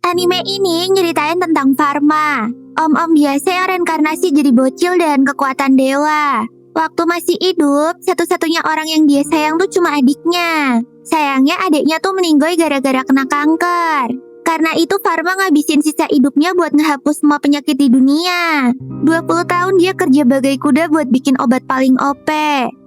Anime ini nyeritain tentang Pharma, om-om biasa yang reinkarnasi jadi bocil dan kekuatan dewa. Waktu masih hidup, satu-satunya orang yang dia sayang tuh cuma adiknya. Sayangnya adiknya tuh meninggoy gara-gara kena kanker. Karena itu Pharma ngabisin sisa hidupnya buat ngehapus semua penyakit di dunia. 20 tahun dia kerja bagai kuda buat bikin obat paling OP.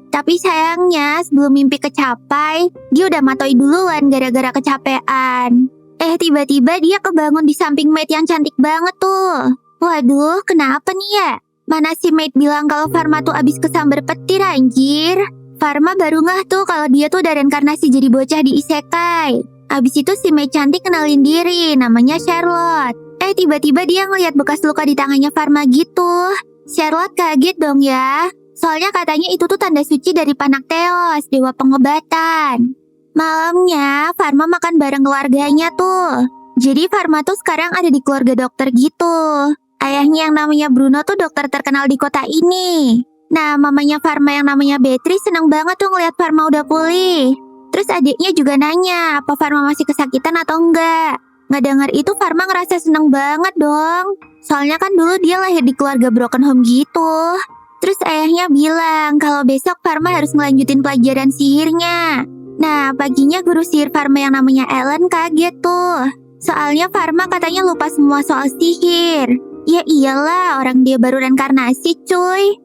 Tapi sayangnya sebelum mimpi kecapai, dia udah matoi duluan gara-gara kecapean. Tiba-tiba dia kebangun di samping maid yang cantik banget tuh. Waduh, kenapa nih ya? Mana si maid bilang kalau Pharma tuh abis kesambar petir anjir. Pharma baru ngeh tuh kalau dia tuh udah reinkarnasi jadi bocah di isekai. Abis itu si maid cantik kenalin diri, namanya Charlotte. Tiba-tiba dia ngeliat bekas luka di tangannya Pharma gitu. Charlotte kaget dong ya. Soalnya katanya itu tuh tanda suci dari Panaktheos, dewa pengobatan. Malamnya, Pharma makan bareng keluarganya tuh. Jadi Pharma tuh sekarang ada di keluarga dokter gitu. Ayahnya yang namanya Bruno tuh dokter terkenal di kota ini. Nah, mamanya Pharma yang namanya Beatrice seneng banget tuh ngeliat Pharma udah pulih. Terus adiknya juga nanya, apa Pharma masih kesakitan atau enggak. Ngedengar itu Pharma ngerasa seneng banget dong. Soalnya kan dulu dia lahir di keluarga broken home gitu. Terus ayahnya bilang kalau besok Pharma harus ngelanjutin pelajaran sihirnya. Nah, paginya guru sihir Pharma yang namanya Ellen kaget tuh. Soalnya Pharma katanya lupa semua soal sihir. Ya iyalah, orang dia baru reinkarnasi cuy.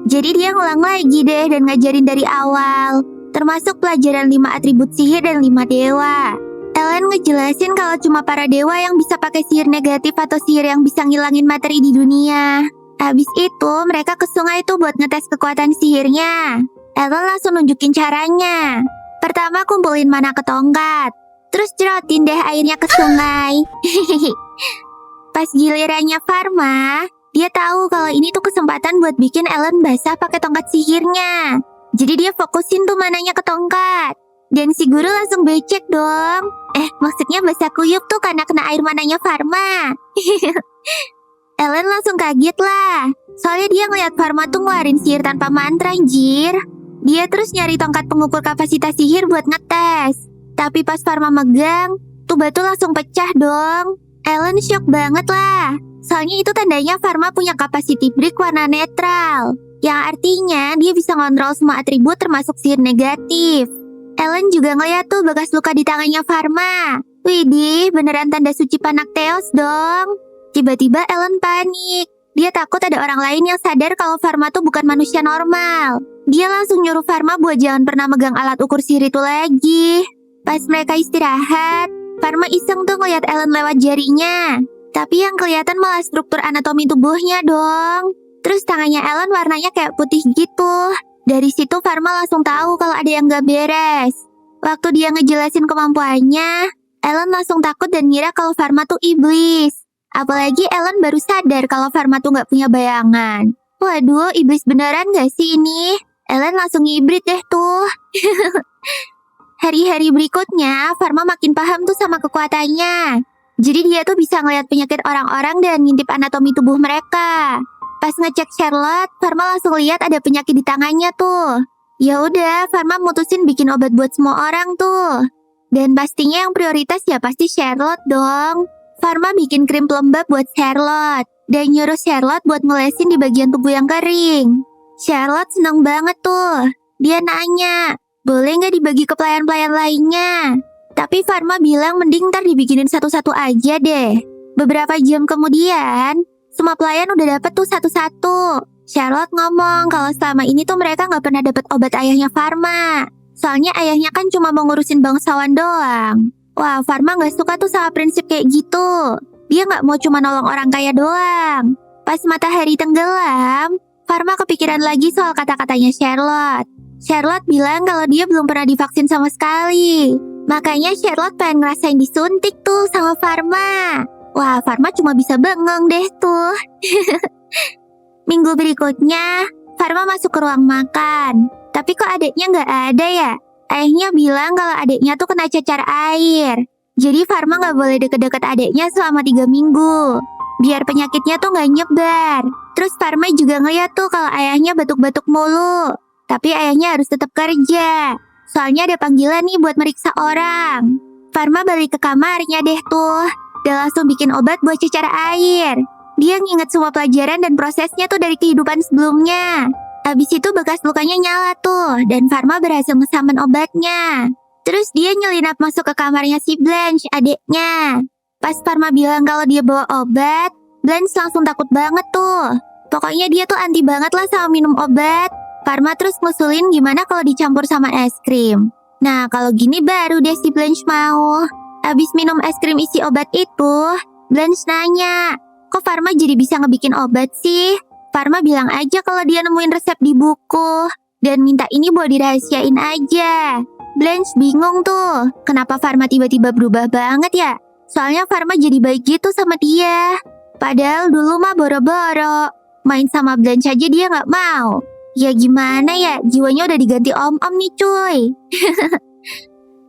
Jadi dia ngulang lagi deh dan ngajarin dari awal. Termasuk pelajaran 5 atribut sihir dan 5 dewa. Ellen ngejelasin kalau cuma para dewa yang bisa pakai sihir negatif atau sihir yang bisa ngilangin materi di dunia. Habis itu mereka ke sungai tuh buat ngetes kekuatan sihirnya. Ellen langsung nunjukin caranya. Pertama kumpulin mana ke tongkat. Terus jerotin deh airnya ke sungai. Pas gilirannya Pharma, dia tahu kalau ini tuh kesempatan buat bikin Ellen basah pakai tongkat sihirnya. Jadi dia fokusin tuh mananya ke tongkat. Dan si guru langsung becek dong. Maksudnya basah kuyup tuh karena kena air mananya Pharma. Ellen langsung kaget lah. Soalnya dia ngeliat Pharma tuh ngeluarin sihir tanpa mantra anjir. Dia terus nyari tongkat pengukur kapasitas sihir buat ngetes. Tapi pas Pharma megang, tuh batu langsung pecah dong. Ellen shock banget lah. Soalnya itu tandanya Pharma punya capacity break warna netral. Yang artinya dia bisa ngontrol semua atribut termasuk sihir negatif. Ellen juga ngeliat tuh bekas luka di tangannya Pharma. Widih, beneran tanda suci Panaktheos dong. Tiba-tiba Ellen panik. Dia takut ada orang lain yang sadar kalau Pharma tuh bukan manusia normal. Dia langsung nyuruh Pharma buat jangan pernah megang alat ukur sihir itu lagi. Pas mereka istirahat, Pharma iseng tuh ngeliat Ellen lewat jarinya. Tapi yang kelihatan malah struktur anatomi tubuhnya dong. Terus tangannya Ellen warnanya kayak putih gitu. Dari situ Pharma langsung tahu kalau ada yang gak beres. Waktu dia ngejelasin kemampuannya, Ellen langsung takut dan ngira kalau Pharma tuh iblis. Apalagi Ellen baru sadar kalau Pharma tuh gak punya bayangan. Waduh, iblis beneran gak sih ini? Ellen langsung ngibrit deh tuh. Hari-hari berikutnya, Pharma makin paham tuh sama kekuatannya. Jadi dia tuh bisa ngeliat penyakit orang-orang dan ngintip anatomi tubuh mereka. Pas ngecek Charlotte, Pharma langsung lihat ada penyakit di tangannya tuh. Ya udah, Pharma mutusin bikin obat buat semua orang tuh. Dan pastinya yang prioritas ya pasti Charlotte dong. Pharma bikin krim pelembab buat Charlotte. Dan nyuruh Charlotte buat ngolesin di bagian tubuh yang kering. Charlotte seneng banget tuh. Dia nanya, boleh nggak dibagi ke pelayan-pelayan lainnya? Tapi Pharma bilang mending ntar dibikinin satu-satu aja deh. Beberapa jam kemudian, semua pelayan udah dapet tuh satu-satu. Charlotte ngomong kalau selama ini tuh mereka nggak pernah dapet obat ayahnya Pharma. Soalnya ayahnya kan cuma mau ngurusin bangsawan doang. Wah, Pharma nggak suka tuh sama prinsip kayak gitu. Dia nggak mau cuma nolong orang kaya doang. Pas matahari tenggelam, Pharma kepikiran lagi soal kata-katanya Charlotte. Charlotte bilang kalau dia belum pernah divaksin sama sekali. Makanya Charlotte pengen ngerasain disuntik tuh sama Pharma. Wah, Pharma cuma bisa bengong deh tuh. Minggu berikutnya, Pharma masuk ke ruang makan. Tapi kok adiknya nggak ada ya? Ayahnya bilang kalau adiknya tuh kena cacar air. Jadi Pharma nggak boleh deket-deket adiknya selama 3 minggu. Biar penyakitnya tuh nggak nyebar. Terus Pharma juga ngeliat tuh kalau ayahnya batuk-batuk mulu. Tapi ayahnya harus tetap kerja. Soalnya ada panggilan nih buat meriksa orang. Farma balik ke kamarnya deh tuh. Dia langsung bikin obat buat cecer air. Dia nginget semua pelajaran dan prosesnya tuh dari kehidupan sebelumnya. Abis itu bekas lukanya nyala tuh, dan Farma berhasil ngesamen obatnya. Terus dia nyelinap masuk ke kamarnya si Blanche, adiknya. Pas Farma bilang kalau dia bawa obat, Blanche langsung takut banget tuh. Pokoknya dia tuh anti banget lah sama minum obat. Farma terus ngusulin gimana kalau dicampur sama es krim. Nah, kalau gini baru deh si Blanche mau. Abis minum es krim isi obat itu, Blanche nanya, kok Farma jadi bisa ngebikin obat sih? Farma bilang aja kalau dia nemuin resep di buku, dan minta ini buat dirahasiain aja. Blanche bingung tuh, kenapa Farma tiba-tiba berubah banget ya? Soalnya Farma jadi baik gitu sama dia. Padahal dulu mah boro-boro. Main sama Blanche aja dia gak mau. Ya gimana ya, jiwanya udah diganti om-om nih cuy.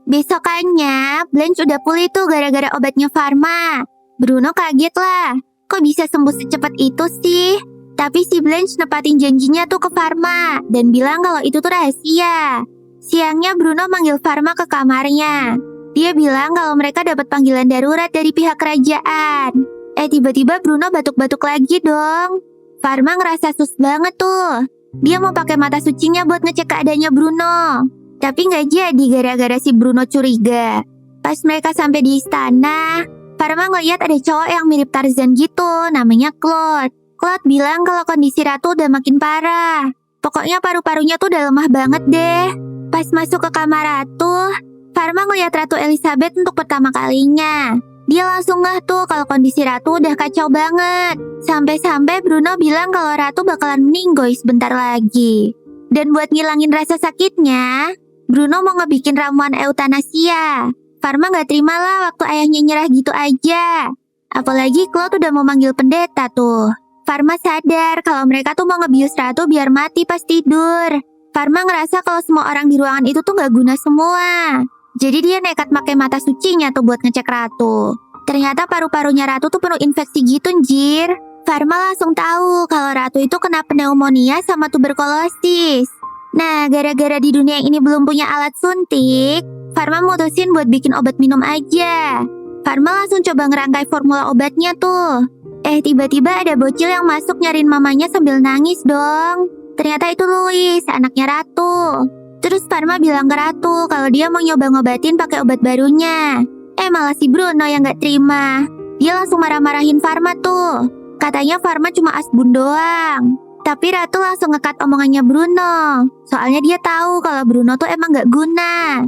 Besokannya, Blanche udah pulih tuh gara-gara obatnya Farma. Bruno kaget lah, kok bisa sembuh secepat itu sih? Tapi si Blanche nepatin janjinya tuh ke Farma dan bilang kalau itu tuh rahasia. Siangnya Bruno manggil Farma ke kamarnya. Dia bilang kalau mereka dapat panggilan darurat dari pihak kerajaan. Tiba-tiba Bruno batuk-batuk lagi dong. Farma ngerasa sus banget tuh. Dia mau pakai mata sucinya buat ngecek keadaannya Bruno. Tapi nggak jadi gara-gara si Bruno curiga. Pas mereka sampai di istana, Farma ngeliat ada cowok yang mirip Tarzan gitu, namanya Claude. Claude bilang kalau kondisi Ratu udah makin parah. Pokoknya paru-parunya tuh udah lemah banget deh. Pas masuk ke kamar Ratu, Farma ngeliat Ratu Elizabeth untuk pertama kalinya. Dia langsung ngeh tuh kalau kondisi Ratu udah kacau banget. Sampai-sampai Bruno bilang kalau Ratu bakalan meninggoy sebentar lagi. Dan buat ngilangin rasa sakitnya, Bruno mau ngebikin ramuan eutanasia. Farma gak terima lah waktu ayahnya nyerah gitu aja. Apalagi Claude udah mau manggil pendeta tuh. Farma sadar kalau mereka tuh mau ngebius Ratu biar mati pas tidur. Farma ngerasa kalau semua orang di ruangan itu tuh gak guna semua. Jadi dia nekat pakai mata sucinya tuh buat ngecek Ratu. Ternyata paru-parunya Ratu tuh penuh infeksi gitu, anjir. Farma langsung tahu kalau Ratu itu kena pneumonia sama tuberkulosis. Nah, gara-gara di dunia ini belum punya alat suntik, Farma mutusin buat bikin obat minum aja. Farma langsung coba ngerangkai formula obatnya tuh. Tiba-tiba ada bocil yang masuk nyariin mamanya sambil nangis dong. Ternyata itu Louis, anaknya Ratu. Terus Farma bilang ke Ratu kalau dia mau nyoba ngobatin pakai obat barunya. Malah si Bruno yang gak terima. Dia langsung marah-marahin Farma tuh. Katanya Farma cuma asbun doang. Tapi Ratu langsung ngekat omongannya Bruno. Soalnya dia tahu kalau Bruno tuh emang gak guna.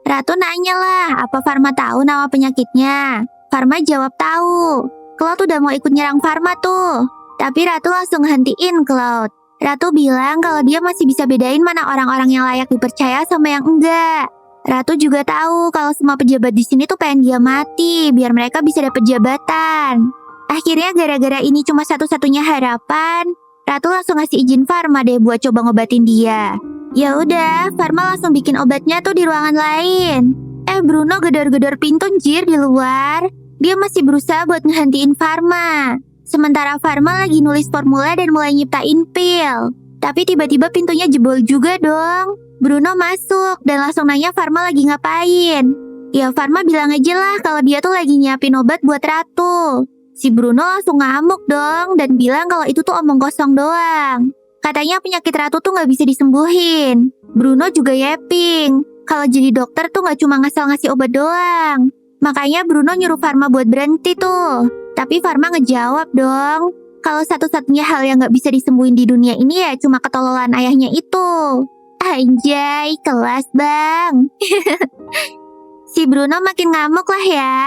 Ratu nanya lah, apa Farma tahu nama penyakitnya? Farma jawab tahu. Claude udah mau ikut nyerang Farma tuh. Tapi Ratu langsung hentiin Claude. Ratu bilang kalau dia masih bisa bedain mana orang-orang yang layak dipercaya sama yang enggak. Ratu juga tahu kalau semua pejabat di sini tuh pengen dia mati biar mereka bisa dapet jabatan. Akhirnya gara-gara ini cuma satu-satunya harapan, Ratu langsung ngasih izin Farma deh buat coba ngobatin dia. Ya udah, Farma langsung bikin obatnya tuh di ruangan lain. Bruno gedor-gedor pintu anjir di luar. Dia masih berusaha buat ngehentiin Farma. Sementara Farma lagi nulis formula dan mulai nyiptain pil. Tapi tiba-tiba pintunya jebol juga dong. Bruno masuk dan langsung nanya Farma lagi ngapain. Ya Farma bilang aja lah kalau dia tuh lagi nyiapin obat buat Ratu. Si Bruno langsung ngamuk dong dan bilang kalau itu tuh omong kosong doang. Katanya penyakit Ratu tuh gak bisa disembuhin. Bruno juga yapping. Kalau jadi dokter tuh gak cuma ngasal ngasih obat doang. Makanya Bruno nyuruh Farma buat berhenti tuh. Tapi Farma ngejawab dong, kalau satu-satunya hal yang gak bisa disembuhin di dunia ini ya cuma ketololan ayahnya itu. Anjay, kelas bang. Si Bruno makin ngamuk lah ya.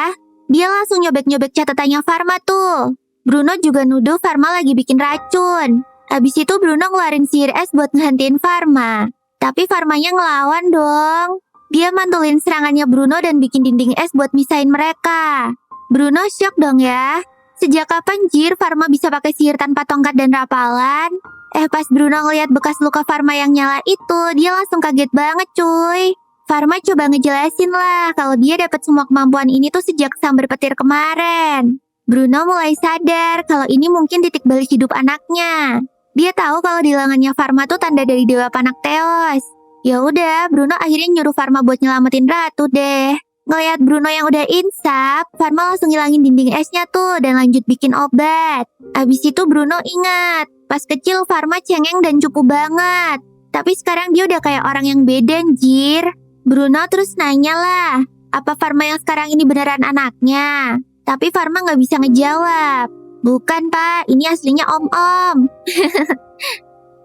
Dia langsung nyobek-nyobek catatannya Farma tuh. Bruno juga nuduh Farma lagi bikin racun. Habis itu Bruno ngeluarin sihir es buat ngehentiin Farma. Tapi Farmanya ngelawan dong. Dia mantulin serangannya Bruno dan bikin dinding es buat misahin mereka. Bruno syok dong ya. Sejak kapan jir Farma bisa pakai sihir tanpa tongkat dan rapalan? Pas Bruno ngeliat bekas luka Farma yang nyala itu, dia langsung kaget banget cuy. Farma coba ngejelasin lah kalau dia dapat semua kemampuan ini tuh sejak sambar petir kemarin. Bruno mulai sadar kalau ini mungkin titik balik hidup anaknya. Dia tahu kalau di lengannya Farma tuh tanda dari Dewa Panak Theos. Ya udah, Bruno akhirnya nyuruh Farma buat nyelamatin Ratu deh. Ngeliat Bruno yang udah insaf, Farma langsung ngilangin dinding esnya tuh dan lanjut bikin obat. Abis itu Bruno ingat, pas kecil Farma cengeng dan cupu banget. Tapi sekarang dia udah kayak orang yang beda, anjir. Bruno terus nanya lah, apa Farma yang sekarang ini beneran anaknya? Tapi Farma nggak bisa ngejawab. Bukan pak, ini aslinya om-om.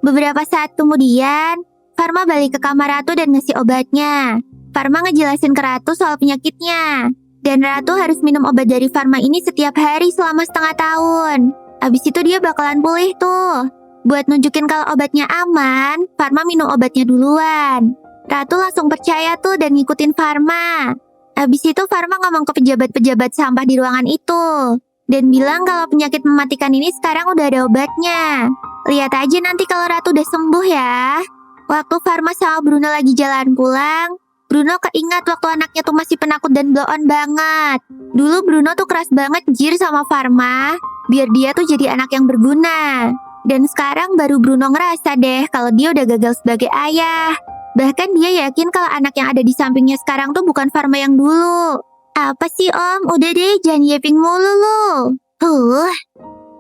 Beberapa saat kemudian, Farma balik ke kamar Ratu dan ngasih obatnya. Farma ngejelasin ke Ratu soal penyakitnya. Dan Ratu harus minum obat dari Farma ini setiap hari selama setengah tahun. Abis itu dia bakalan pulih tuh. Buat nunjukin kalau obatnya aman, Farma minum obatnya duluan. Ratu langsung percaya tuh dan ngikutin Farma. Abis itu Farma ngomong ke pejabat-pejabat sampah di ruangan itu. Dan bilang kalau penyakit mematikan ini sekarang udah ada obatnya. Lihat aja nanti kalau Ratu udah sembuh ya. Waktu Farma sama Bruno lagi jalan pulang, Bruno keingat waktu anaknya tuh masih penakut dan blow on banget. Dulu Bruno tuh keras banget jir sama Farma, biar dia tuh jadi anak yang berguna. Dan sekarang baru Bruno ngerasa deh kalau dia udah gagal sebagai ayah. Bahkan dia yakin kalau anak yang ada di sampingnya sekarang tuh bukan Farma yang dulu. Apa sih om? Udah deh, jangan yeping mulu lu.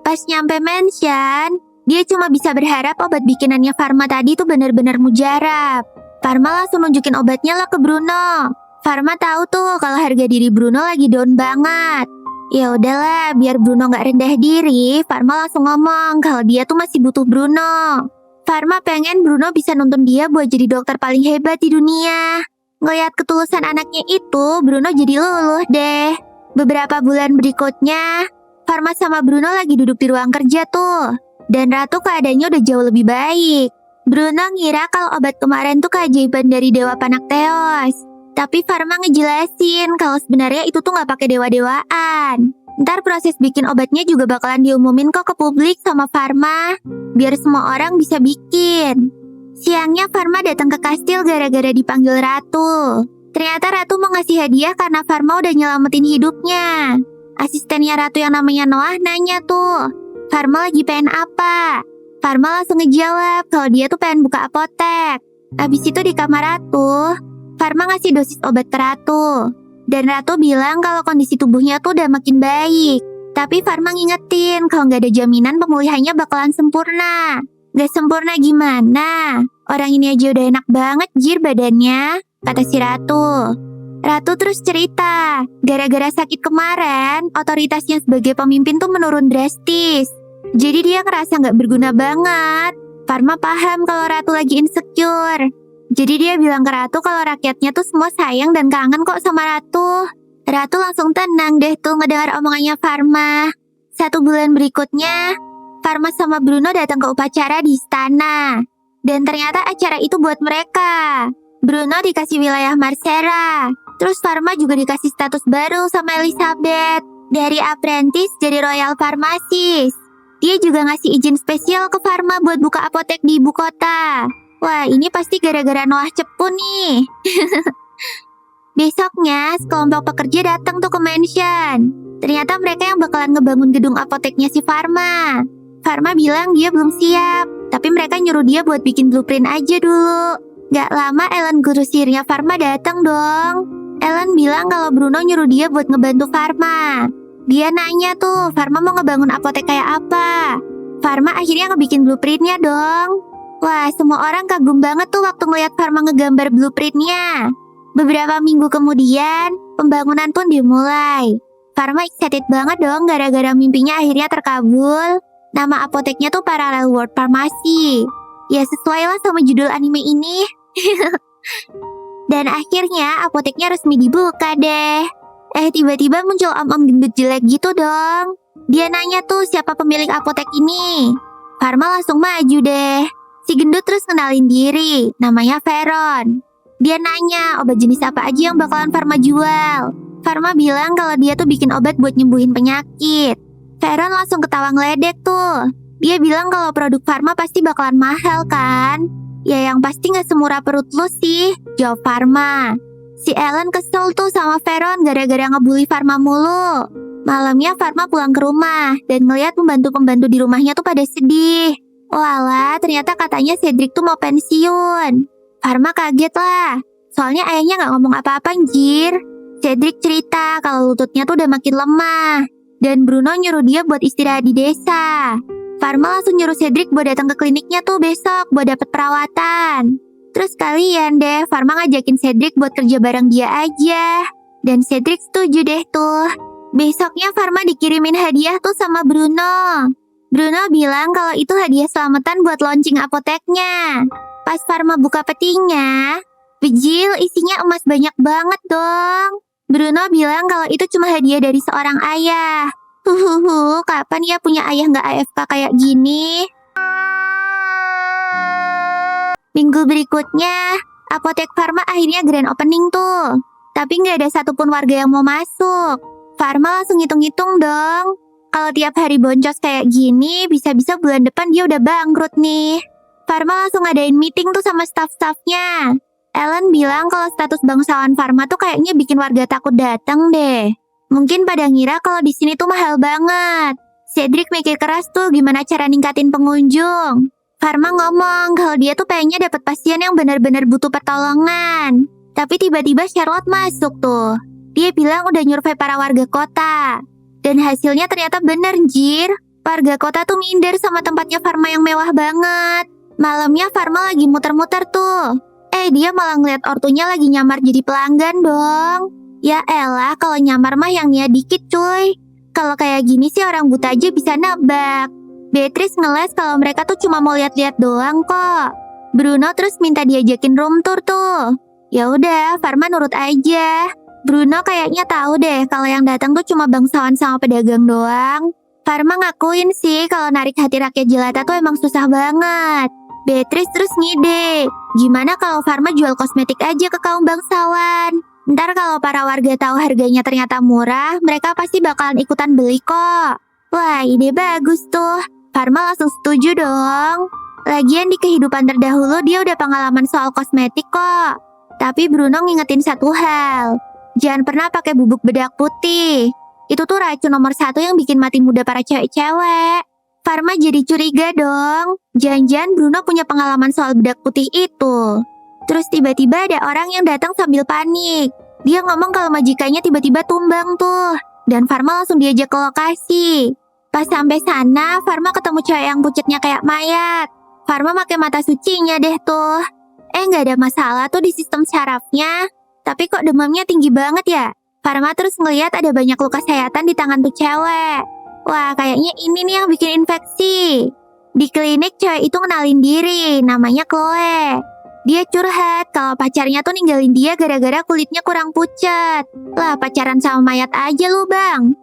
Pas nyampe mansion, dia cuma bisa berharap obat bikinannya Farma tadi tuh benar-benar mujarab. Farma langsung nunjukin obatnya lah ke Bruno. Farma tahu tuh kalau harga diri Bruno lagi down banget. Ya udahlah, biar Bruno nggak rendah diri, Farma langsung ngomong kalau dia tuh masih butuh Bruno. Farma pengen Bruno bisa nuntun dia buat jadi dokter paling hebat di dunia. Ngeliat ketulusan anaknya itu, Bruno jadi luluh deh. Beberapa bulan berikutnya, Farma sama Bruno lagi duduk di ruang kerja tuh. Dan Ratu keadaannya udah jauh lebih baik. Bruno ngira kalau obat kemarin tuh keajaiban dari Dewa Panak Theos. Tapi Farma ngejelasin kalau sebenarnya itu tuh nggak pakai dewa-dewaan. Ntar proses bikin obatnya juga bakalan diumumin kok ke publik sama Farma. Biar semua orang bisa bikin. Siangnya Farma datang ke kastil gara-gara dipanggil Ratu. Ternyata Ratu mau ngasih hadiah karena Farma udah nyelamatin hidupnya. Asistennya Ratu yang namanya Noah nanya tuh, Farma lagi pengen apa? Farma langsung ngejawab kalau dia tuh pengen buka apotek. Abis itu di kamar Ratu, Farma ngasih dosis obat ke Ratu. Dan Ratu bilang kalau kondisi tubuhnya tuh udah makin baik. Tapi Farma ngingetin kalau nggak ada jaminan pemulihannya bakalan sempurna. Gak sempurna gimana? Orang ini aja udah enak banget jir badannya, kata si Ratu. Ratu terus cerita, gara-gara sakit kemarin, otoritasnya sebagai pemimpin tuh menurun drastis. Jadi dia ngerasa gak berguna banget. Farma paham kalau Ratu lagi insecure. Jadi dia bilang ke Ratu kalau rakyatnya tuh semua sayang dan kangen kok sama Ratu. Ratu langsung tenang deh tuh ngedengar omongannya Farma. 1 bulan berikutnya, Farma sama Bruno datang ke upacara di istana. Dan ternyata acara itu buat mereka. Bruno dikasih wilayah Marsera. Terus Farma juga dikasih status baru sama Elizabeth. Dari apprentice jadi royal pharmacist. Dia juga ngasih izin spesial ke Farma buat buka apotek di ibu kota. Wah, ini pasti gara-gara Noah cepu nih. Besoknya, sekelompok pekerja datang tuh ke mansion. Ternyata mereka yang bakalan ngebangun gedung apoteknya si Farma. Farma bilang dia belum siap, tapi mereka nyuruh dia buat bikin blueprint aja dulu. Gak lama Ellen guru sihirnya Farma datang dong. Ellen bilang kalau Bruno nyuruh dia buat ngebantu Farma. Dia nanya tuh, Farma mau ngebangun apotek kayak apa? Farma akhirnya ngebikin blueprintnya dong. Wah, semua orang kagum banget tuh waktu ngeliat Farma ngegambar blueprintnya. Beberapa minggu kemudian, pembangunan pun dimulai. Farma excited banget dong gara-gara mimpinya akhirnya terkabul. Nama apoteknya tuh Parallel World Pharmacy. Ya sesuai lah sama judul anime ini. Dan akhirnya apoteknya resmi dibuka deh. Tiba-tiba muncul om-om gendut jelek gitu dong. Dia nanya tuh siapa pemilik apotek ini. Farma langsung maju deh. Si gendut terus kenalin diri, namanya Veron. Dia nanya obat jenis apa aja yang bakalan Farma jual. Farma bilang kalau dia tuh bikin obat buat nyembuhin penyakit. Veron langsung ketawa ngeledek tuh. Dia bilang kalau produk Farma pasti bakalan mahal kan? Ya yang pasti gak semurah perut lu sih, jawab Farma. Si Ellen kesel tuh sama Veron gara-gara ngebully Farma mulu. Malamnya Farma pulang ke rumah dan ngeliat pembantu-pembantu di rumahnya tuh pada sedih. Walah, ternyata katanya Cedric tuh mau pensiun. Farma kaget lah. Soalnya ayahnya nggak ngomong apa-apa, anjir. Cedric cerita kalau lututnya tuh udah makin lemah. Dan Bruno nyuruh dia buat istirahat di desa. Farma langsung nyuruh Cedric buat datang ke kliniknya tuh besok buat dapet perawatan. Terus kalian deh, Farma ngajakin Cedric buat kerja bareng dia aja. Dan Cedric setuju deh tuh. Besoknya Farma dikirimin hadiah tuh sama Bruno. Bruno bilang kalau itu hadiah selamatan buat launching apoteknya. Pas Farma buka petinya, Bejil isinya emas banyak banget dong. Bruno bilang kalau itu cuma hadiah dari seorang ayah. Kapan ya punya ayah nggak AFK kayak gini? Minggu berikutnya, apotek Farma akhirnya grand opening tuh. Tapi nggak ada satupun warga yang mau masuk. Farma langsung hitung-hitung dong. Kalau tiap hari boncos kayak gini, bisa-bisa bulan depan dia udah bangkrut nih. Farma langsung ngadain meeting tuh sama staff-staffnya. Ellen bilang kalau status bangsawan Farma tuh kayaknya bikin warga takut datang deh. Mungkin pada ngira kalau di sini tuh mahal banget. Cedric mikir keras tuh gimana cara ningkatin pengunjung. Farma ngomong kalau dia tuh pengennya dapat pasien yang benar-benar butuh pertolongan. Tapi tiba-tiba Charlotte masuk tuh. Dia bilang udah nyurvei para warga kota. Dan hasilnya ternyata bener, Jir. Warga kota tuh minder sama tempatnya Farma yang mewah banget. Malamnya Farma lagi muter-muter tuh. Dia malah ngeliat ortunya lagi nyamar jadi pelanggan dong. Ya elah, kalau nyamar mah yang nia dikit cuy. Kalau kayak gini sih orang buta aja bisa nebak. Beatrice ngeles kalau mereka tuh cuma mau lihat-lihat doang kok. Bruno terus minta diajakin room tour tuh. Ya udah, Farma nurut aja. Bruno kayaknya tahu deh kalau yang datang tuh cuma bangsawan sama pedagang doang. Farma ngakuin sih kalau narik hati rakyat jelata tuh emang susah banget. Beatrice terus ngide, gimana kalau Farma jual kosmetik aja ke kaum bangsawan? Ntar kalau para warga tahu harganya ternyata murah, mereka pasti bakalan ikutan beli kok. Wah, ide bagus tuh. Farma langsung setuju dong. Lagian di kehidupan terdahulu dia udah pengalaman soal kosmetik kok. Tapi Bruno ngingetin satu hal. Jangan pernah pakai bubuk bedak putih. Itu tuh racun nomor 1 yang bikin mati muda para cewek-cewek. Farma jadi curiga dong. Jangan-jangan Bruno punya pengalaman soal bedak putih itu. Terus tiba-tiba ada orang yang datang sambil panik. Dia ngomong kalau majikannya tiba-tiba tumbang tuh. Dan Farma langsung diajak ke lokasi. Pas sampai sana, Farma ketemu cewek yang pucetnya kayak mayat. Farma pakai mata sucinya deh tuh. Nggak ada masalah tuh di sistem sarafnya. Tapi kok demamnya tinggi banget ya? Farma terus ngeliat ada banyak luka sayatan di tangan tuh cewek. Wah, kayaknya ini nih yang bikin infeksi. Di klinik cewek itu kenalin diri, namanya Chloe. Dia curhat kalau pacarnya tuh ninggalin dia gara-gara kulitnya kurang pucat. Lah, pacaran sama mayat aja lu, Bang.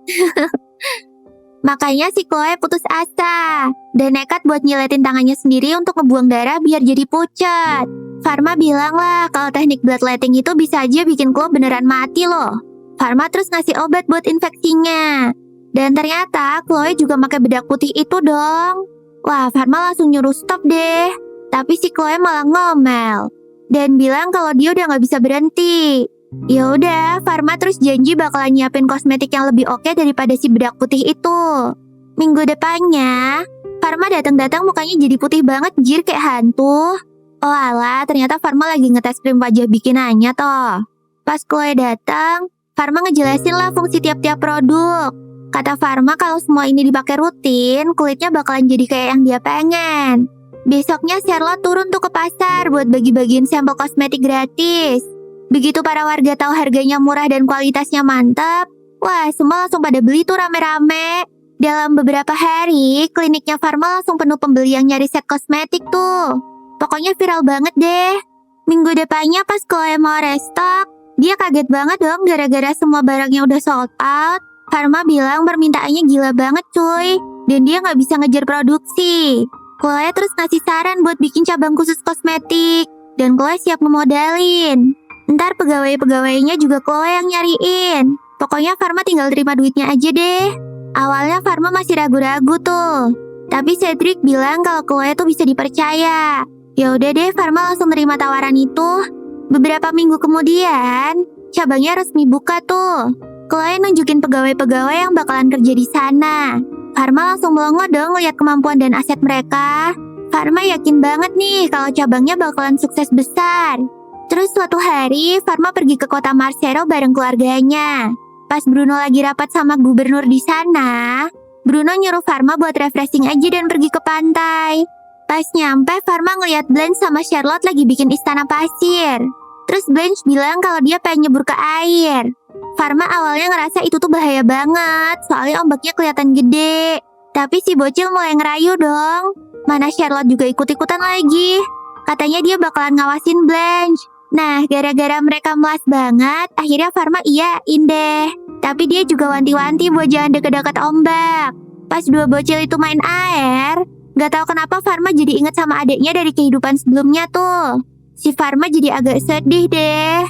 Makanya si Chloe putus asa dan nekat buat nyiletin tangannya sendiri untuk ngebuang darah biar jadi pucat. Farma bilang lah kalau teknik bloodletting itu bisa aja bikin Chloe beneran mati loh. Farma terus ngasih obat buat infeksinya. Dan ternyata Chloe juga pakai bedak putih itu dong. Wah, Farma langsung nyuruh stop deh. Tapi si Chloe malah ngomel dan bilang kalau dia udah nggak bisa berhenti. Ya udah, Farma terus janji bakalan nyiapin kosmetik yang lebih oke daripada si bedak putih itu. Minggu depannya, Farma datang-datang mukanya jadi putih banget, jir kayak hantu. Oh alah, ternyata Farma lagi ngetes krim wajah bikinannya toh. Pas Chloe datang, Farma ngejelasin lah fungsi tiap-tiap produk. Kata Farma kalau semua ini dipakai rutin, kulitnya bakalan jadi kayak yang dia pengen. Besoknya Charlotte turun tuh ke pasar buat bagi-bagiin sampel kosmetik gratis. Begitu para warga tahu harganya murah dan kualitasnya mantap, wah semua langsung pada beli tuh rame-rame. Dalam beberapa hari, kliniknya Farma langsung penuh pembeli yang nyari set kosmetik tuh. Pokoknya viral banget deh. Minggu depannya pas Chloe mau restock, dia kaget banget dong gara-gara semua barangnya udah sold out. Farma bilang permintaannya gila banget cuy, dan dia nggak bisa ngejar produksi. Chloe terus ngasih saran buat bikin cabang khusus kosmetik, dan Chloe siap ngemodalin. Ntar pegawai-pegawainya juga Chloe yang nyariin. Pokoknya Farma tinggal terima duitnya aja deh. Awalnya Farma masih ragu-ragu tuh, tapi Cedric bilang kalau Chloe tuh bisa dipercaya. Ya udah deh, Farma langsung terima tawaran itu. Beberapa minggu kemudian, cabangnya resmi buka tuh. Chloe nunjukin pegawai-pegawai yang bakalan kerja di sana. Farma langsung melongo dong lihat kemampuan dan aset mereka. Pharma yakin banget nih kalau cabangnya bakalan sukses besar. Terus suatu hari, Pharma pergi ke kota Marsero bareng keluarganya. Pas Bruno lagi rapat sama gubernur di sana, Bruno nyuruh Pharma buat refreshing aja dan pergi ke pantai. Pas nyampe, Pharma ngeliat Blanche sama Charlotte lagi bikin istana pasir. Terus Blanche bilang kalau dia pengen nyebur ke air. Pharma awalnya ngerasa itu tuh bahaya banget, soalnya ombaknya kelihatan gede. Tapi si bocil mulai ngerayu dong. Mana Charlotte juga ikut-ikutan lagi. Katanya dia bakalan ngawasin Blanche. Nah, gara-gara mereka melas banget, akhirnya Pharma iyain deh. Tapi dia juga wanti-wanti buat jangan deket-deket ombak. Pas dua bocil itu main air, gak tahu kenapa Pharma jadi inget sama adiknya dari kehidupan sebelumnya tuh. Si Pharma jadi agak sedih deh.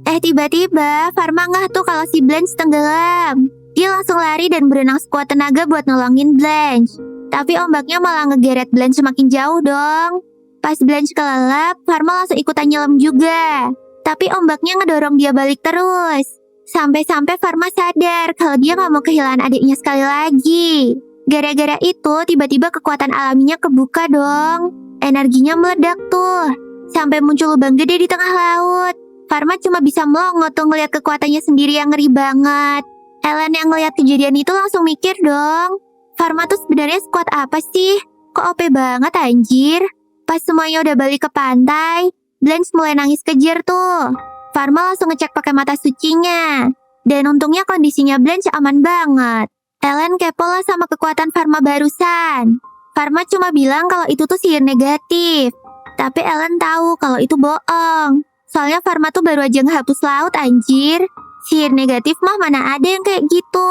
Tiba-tiba Pharma ngeh tuh kalau si Blanche tenggelam. Dia langsung lari dan berenang sekuat tenaga buat nolongin Blanche. Tapi ombaknya malah ngegeret Blanche semakin jauh dong. Pas Blanche kelelep, Pharma langsung ikutan nyelam juga. Tapi ombaknya ngedorong dia balik terus. Sampai-sampai Pharma sadar kalau dia gak mau kehilangan adiknya sekali lagi. Gara-gara itu, tiba-tiba kekuatan alaminya kebuka dong. Energinya meledak tuh. Sampai muncul lubang gede di tengah laut. Pharma cuma bisa melongo tuh ngeliat kekuatannya sendiri yang ngeri banget. Ellen yang ngeliat kejadian itu langsung mikir dong. Pharma tuh sebenarnya sekuat apa sih? Kok OP banget anjir? Pas semuanya udah balik ke pantai, Blanche mulai nangis kejer tuh. Pharma langsung ngecek pakai mata sucinya. Dan untungnya kondisinya Blanche aman banget. Ellen kepo lah sama kekuatan Pharma barusan. Pharma cuma bilang kalau itu tuh sihir negatif. Tapi Ellen tahu kalau itu bohong. Soalnya Pharma tuh baru aja ngehapus laut anjir. Sihir negatif mah mana ada yang kayak gitu.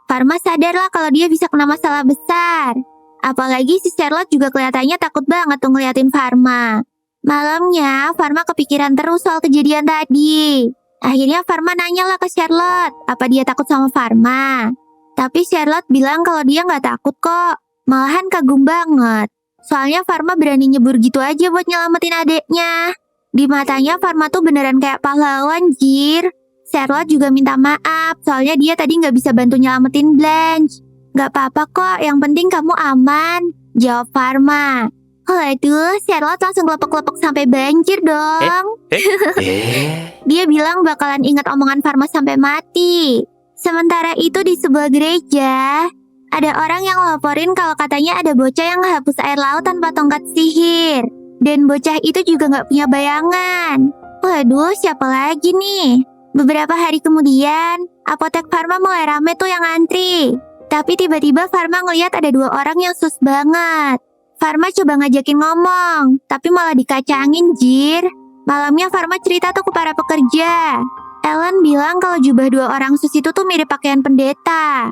Pharma sadar lah kalau dia bisa kena masalah besar. Apalagi si Charlotte juga kelihatannya takut banget tuh ngeliatin Pharma. Malamnya, Pharma kepikiran terus soal kejadian tadi. Akhirnya Pharma nanya lah ke Charlotte, apa dia takut sama Pharma. Tapi Charlotte bilang kalau dia nggak takut kok. Malahan kagum banget. Soalnya Pharma berani nyebur gitu aja buat nyelamatin adeknya. Di matanya Pharma tuh beneran kayak pahlawan, jir. Charlotte juga minta maaf, soalnya dia tadi nggak bisa bantu nyelamatin Blanche. Gak apa-apa kok, yang penting kamu aman, jawab Pharma. Waduh, Charlotte langsung lepek-lepek sampai banjir dong. Dia bilang bakalan ingat omongan Pharma sampai mati. Sementara itu di sebuah gereja, ada orang yang laporin kalau katanya ada bocah yang ngehapus air laut tanpa tongkat sihir. Dan bocah itu juga gak punya bayangan. Waduh, siapa lagi nih? Beberapa hari kemudian, apotek Pharma mulai rame tuh yang antri. Tapi tiba-tiba Pharma ngeliat ada dua orang yang sus banget. Pharma coba ngajakin ngomong, tapi malah dikacangin, jir. Malamnya Pharma cerita tuh ke para pekerja. Ellen bilang kalau jubah dua orang sus itu tuh mirip pakaian pendeta.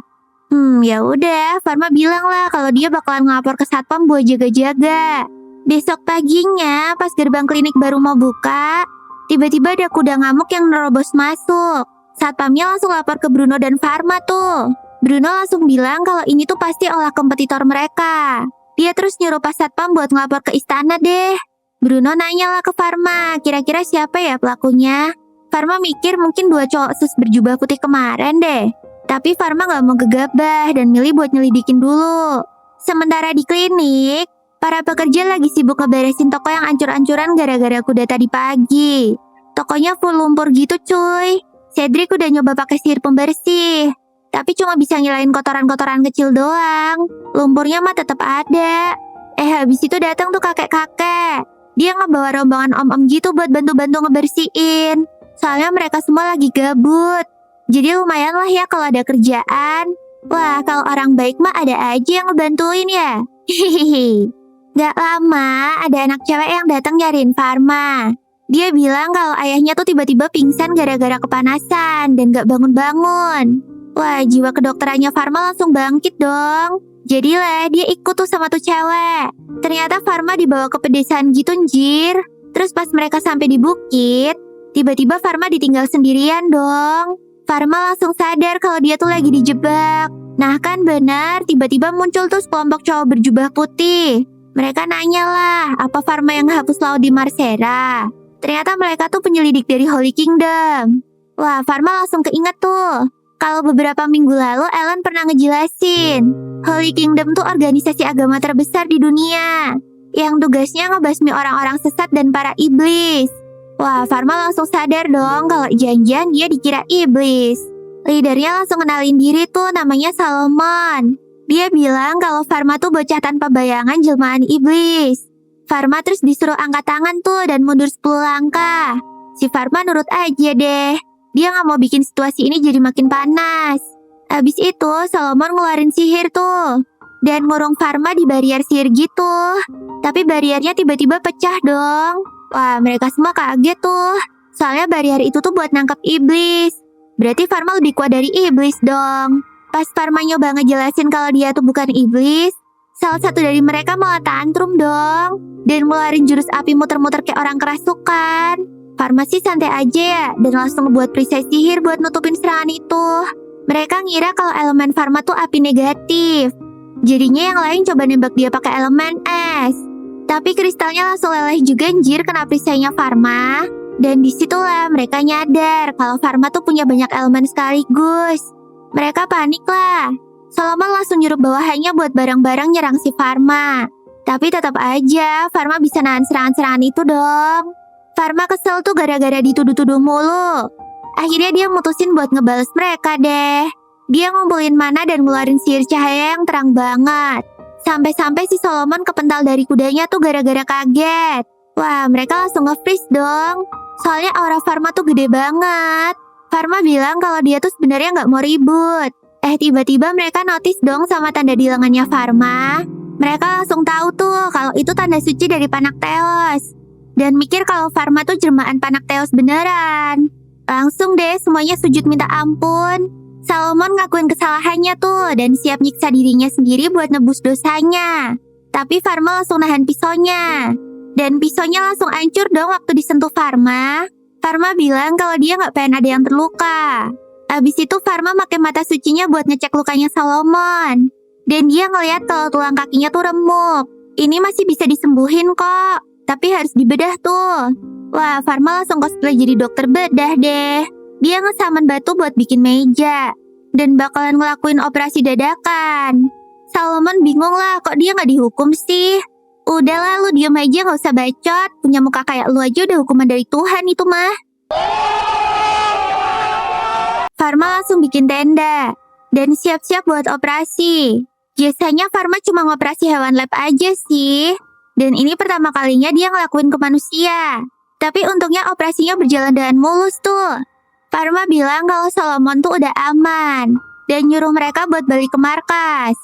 Ya udah, Pharma bilang lah kalau dia bakalan ngelapor ke satpam buat jaga-jaga. Besok paginya, pas gerbang klinik baru mau buka, tiba-tiba ada kuda ngamuk yang nerobos masuk. Satpamnya langsung lapor ke Bruno dan Pharma tuh. Bruno langsung bilang kalau ini tuh pasti olah kompetitor mereka. Dia terus nyuruh pas satpam buat ngelapor ke istana deh. Bruno nanya lah ke Pharma, kira-kira siapa ya pelakunya? Pharma mikir mungkin dua cowok sus berjubah putih kemarin deh. Tapi Pharma gak mau gegabah dan milih buat nyelidikin dulu. Sementara di klinik, para pekerja lagi sibuk ngeberesin toko yang ancur-ancuran gara-gara kuda tadi pagi. Tokonya full lumpur gitu cuy. Cedric udah nyoba pakai sihir pembersih. Tapi cuma bisa ngilain kotoran-kotoran kecil doang. Lumpurnya mah tetap ada. Habis itu datang tuh kakek-kakek. Dia ngebawa rombongan om-om gitu buat bantu-bantu ngebersihin. Soalnya mereka semua lagi gabut. Jadi lumayan lah ya kalau ada kerjaan. Wah, kalau orang baik mah ada aja yang ngebantuin ya. Hihihi. Gak lama, ada anak cewek yang datang nyariin Pharma. Dia bilang kalau ayahnya tuh tiba-tiba pingsan gara-gara kepanasan dan gak bangun-bangun. Wah, jiwa kedokterannya Pharma langsung bangkit dong. Jadilah dia ikut tuh sama tuh cewek. Ternyata Pharma dibawa ke pedesaan gitu njir. Terus pas mereka sampai di bukit, tiba-tiba Pharma ditinggal sendirian dong. Pharma langsung sadar kalau dia tuh lagi dijebak. Nah kan benar, tiba-tiba muncul tuh sekelompok cowok berjubah putih. Mereka nanya lah, apa Pharma yang hapus laut di Marsera? Ternyata mereka tuh penyelidik dari Holy Kingdom. Wah, Pharma langsung keinget tuh. Kalau beberapa minggu lalu Ellen pernah ngejelasin, Holy Kingdom tuh organisasi agama terbesar di dunia. yang tugasnya ngebasmi orang-orang sesat dan para iblis. Wah, Farma langsung sadar dong kalau janjian dia dikira iblis. Leadernya langsung kenalin diri tuh, namanya Salomon. Dia bilang kalau Farma tuh bocah tanpa bayangan jelmaan iblis. Farma terus disuruh angkat tangan tuh dan mundur 10 langkah. Si Farma nurut aja deh. Dia gak mau bikin situasi ini jadi makin panas. Abis itu Salomon ngeluarin sihir tuh dan ngurung Farma di barrier sihir gitu. Tapi barriernya tiba-tiba pecah dong. Wah, mereka semua kaget tuh. Soalnya barrier itu tuh buat nangkep iblis. Berarti Farma lebih kuat dari iblis dong. Pas Farma nyoba ngejelasin kalau dia tuh bukan iblis, salah satu dari mereka malah tantrum dong dan ngeluarin jurus api muter-muter kayak orang kerasukan. Farma sih santai aja ya dan langsung buat perisai sihir buat nutupin serangan itu. Mereka ngira kalau elemen Farma tuh api negatif. Jadinya yang lain coba nembak dia pakai elemen es. Tapi kristalnya langsung leleh juga anjir kena perisainya Farma. Dan disitulah mereka nyadar kalau Farma tuh punya banyak elemen sekaligus. Mereka panik lah. Salomon langsung nyuruh bawahannya buat barang-barang nyerang si Farma. Tapi tetap aja Farma bisa nahan serangan-serangan itu dong. Farma kesel tuh gara-gara dituduh-tuduh mulu. Akhirnya dia mutusin buat ngebales mereka deh. Dia ngumpulin mana dan ngeluarin sihir cahaya yang terang banget. Sampai-sampai si Solomon kepental dari kudanya tuh gara-gara kaget. Wah, mereka langsung nge-freeze dong. Soalnya aura Farma tuh gede banget. Farma bilang kalau dia tuh sebenarnya nggak mau ribut. Tiba-tiba mereka notice dong sama tanda di lengannya Farma. Mereka langsung tahu tuh kalau itu tanda suci dari Panakteos. Dan mikir kalau Farma tuh jelmaan Panakteos beneran. Langsung deh semuanya sujud minta ampun. Salomon ngakuin kesalahannya tuh dan siap nyiksa dirinya sendiri buat nebus dosanya. Tapi Farma langsung nahan pisaunya. Dan pisaunya langsung hancur dong waktu disentuh Farma. Farma bilang kalau dia gak pengen ada yang terluka. Abis itu Farma pakai mata sucinya buat ngecek lukanya Salomon. Dan dia ngeliat kalau tulang kakinya tuh remuk. Ini masih bisa disembuhin kok. Tapi harus dibedah tuh. Wah, Farma langsung cosplay jadi dokter bedah deh. Dia ngesamen batu buat bikin meja. Dan bakalan ngelakuin operasi dadakan. Salomon bingung lah, kok dia gak dihukum sih? Udahlah, lu diem aja gak usah bacot. Punya muka kayak lu aja udah hukuman dari Tuhan itu mah. Farma langsung bikin tenda. Dan siap-siap buat operasi. Biasanya Farma cuma ngoperasi hewan lab aja sih. Dan ini pertama kalinya dia ngelakuin ke manusia. Tapi untungnya operasinya berjalan dengan mulus tuh. Farma bilang kalau Solomon tuh udah aman. Dan nyuruh mereka buat balik ke markas.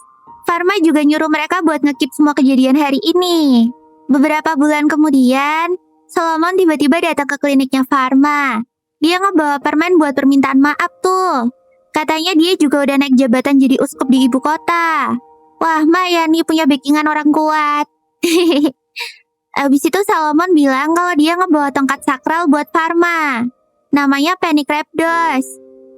Farma juga nyuruh mereka buat ngekip semua kejadian hari ini. Beberapa bulan kemudian, Solomon tiba-tiba datang ke kliniknya Farma. Dia ngebawa permen buat permintaan maaf tuh. Katanya dia juga udah naik jabatan jadi uskup di ibu kota. Wah, Maya nih punya backingan orang kuat. Abis itu Salomon bilang kalau dia ngebawa tongkat sakral buat Farma. Namanya Pennycrapdos,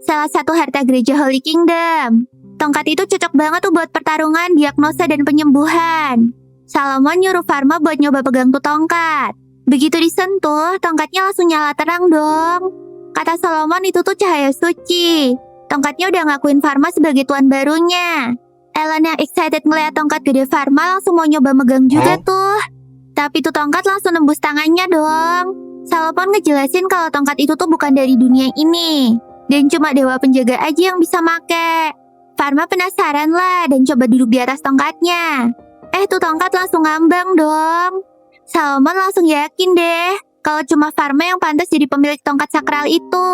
salah satu harta gereja Holy Kingdom. Tongkat itu cocok banget tuh buat pertarungan, diagnosa, dan penyembuhan. Salomon nyuruh Farma buat nyoba pegang tuh tongkat. Begitu disentuh, tongkatnya langsung nyala terang dong. Kata Salomon itu tuh cahaya suci. Tongkatnya udah ngakuin Farma sebagai tuan barunya. Ellen yang excited ngeliat tongkat gede Farma langsung mau nyoba megang juga tuh. Tapi tuh tongkat langsung nembus tangannya dong. Salomon ngejelasin kalau tongkat itu tuh bukan dari dunia ini. Dan cuma dewa penjaga aja yang bisa make. Farma penasaran lah dan coba duduk di atas tongkatnya. Tuh tongkat langsung ngambang dong. Salomon langsung yakin deh kalau cuma Farma yang pantas jadi pemilik tongkat sakral itu.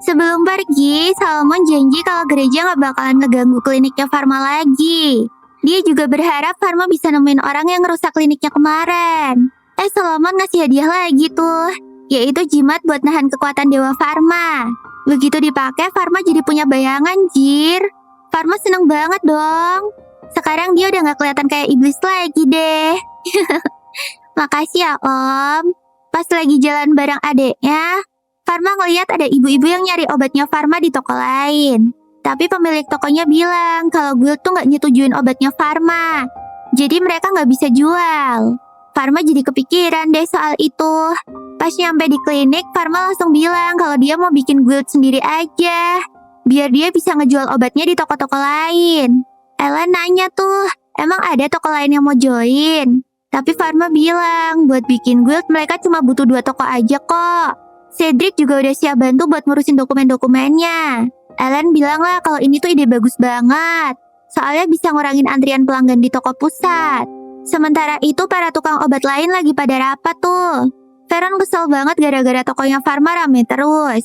Sebelum pergi, Salomon janji kalau gereja gak bakalan ngeganggu kliniknya Farma lagi. Dia juga berharap Farma bisa nemuin orang yang ngerusak kliniknya kemarin. Salomon ngasih hadiah lagi tuh, yaitu jimat buat nahan kekuatan dewa Farma. Begitu dipakai, Farma jadi punya bayangan, jir. Farma seneng banget dong. Sekarang dia udah gak kelihatan kayak iblis lagi deh. Makasih ya Om. Pas lagi jalan bareng adeknya, Farma ngeliat ada ibu-ibu yang nyari obatnya Farma di toko lain. Tapi pemilik tokonya bilang kalau guild tuh gak nyetujuin obatnya Farma. Jadi mereka gak bisa jual. Farma jadi kepikiran deh soal itu. Pas nyampe di klinik, Farma langsung bilang kalau dia mau bikin guild sendiri aja. Biar dia bisa ngejual obatnya di toko-toko lain. Ella nanya tuh, emang ada toko lain yang mau join? Tapi Pharma bilang buat bikin guild mereka cuma butuh 2 toko aja kok. Cedric juga udah siap bantu buat ngurusin dokumen-dokumennya. Ellen bilang lah kalau ini tuh ide bagus banget. Soalnya bisa ngurangin antrian pelanggan di toko pusat. Sementara itu para tukang obat lain lagi pada rapat tuh. Veron kesel banget gara-gara tokonya Pharma rame terus.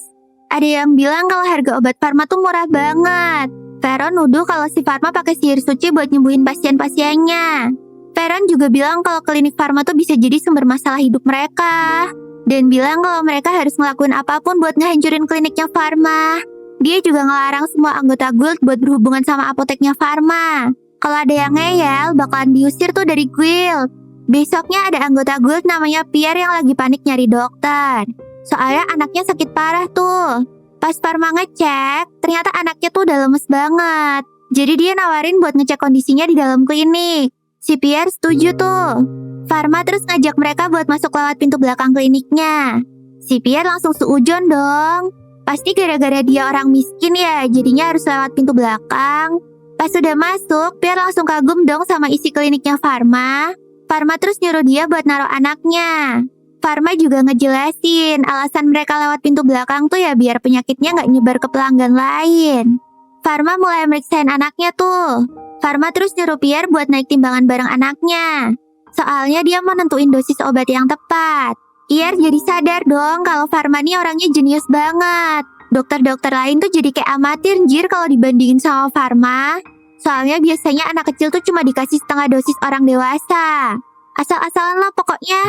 Ada yang bilang kalau harga obat Pharma tuh murah banget. Veron nuduh kalau si Pharma pakai sihir suci buat nyembuhin pasien-pasiennya. Veron juga bilang kalau klinik Pharma tuh bisa jadi sumber masalah hidup mereka. Dan bilang kalau mereka harus ngelakuin apapun buat ngehancurin kliniknya Pharma. Dia juga ngelarang semua anggota guild buat berhubungan sama apoteknya Pharma. Kalau ada yang ngeyel, bakalan diusir tuh dari guild. Besoknya ada anggota guild namanya Pierre yang lagi panik nyari dokter. Soalnya anaknya sakit parah tuh. Pas Pharma ngecek, ternyata anaknya tuh udah lemes banget. Jadi dia nawarin buat ngecek kondisinya di dalam klinik. Si Pierre setuju tuh. Pharma terus ngajak mereka buat masuk lewat pintu belakang kliniknya. Si Pierre langsung seujon dong. Pasti gara-gara dia orang miskin ya, jadinya harus lewat pintu belakang. Pas sudah masuk, Pierre langsung kagum dong sama isi kliniknya Pharma. Pharma terus nyuruh dia buat naruh anaknya. Pharma juga ngejelasin alasan mereka lewat pintu belakang tuh ya biar penyakitnya nggak nyebar ke pelanggan lain. Pharma mulai meriksain anaknya tuh. Pharma terus nyuruh Pierre buat naik timbangan bareng anaknya. Soalnya dia mau nentuin dosis obat yang tepat. Pierre jadi sadar dong kalau Pharma nih orangnya jenius banget. Dokter-dokter lain tuh jadi kayak amatir anjir kalau dibandingin sama Pharma. Soalnya biasanya anak kecil tuh cuma dikasih setengah dosis orang dewasa. Asal-asalan lah pokoknya.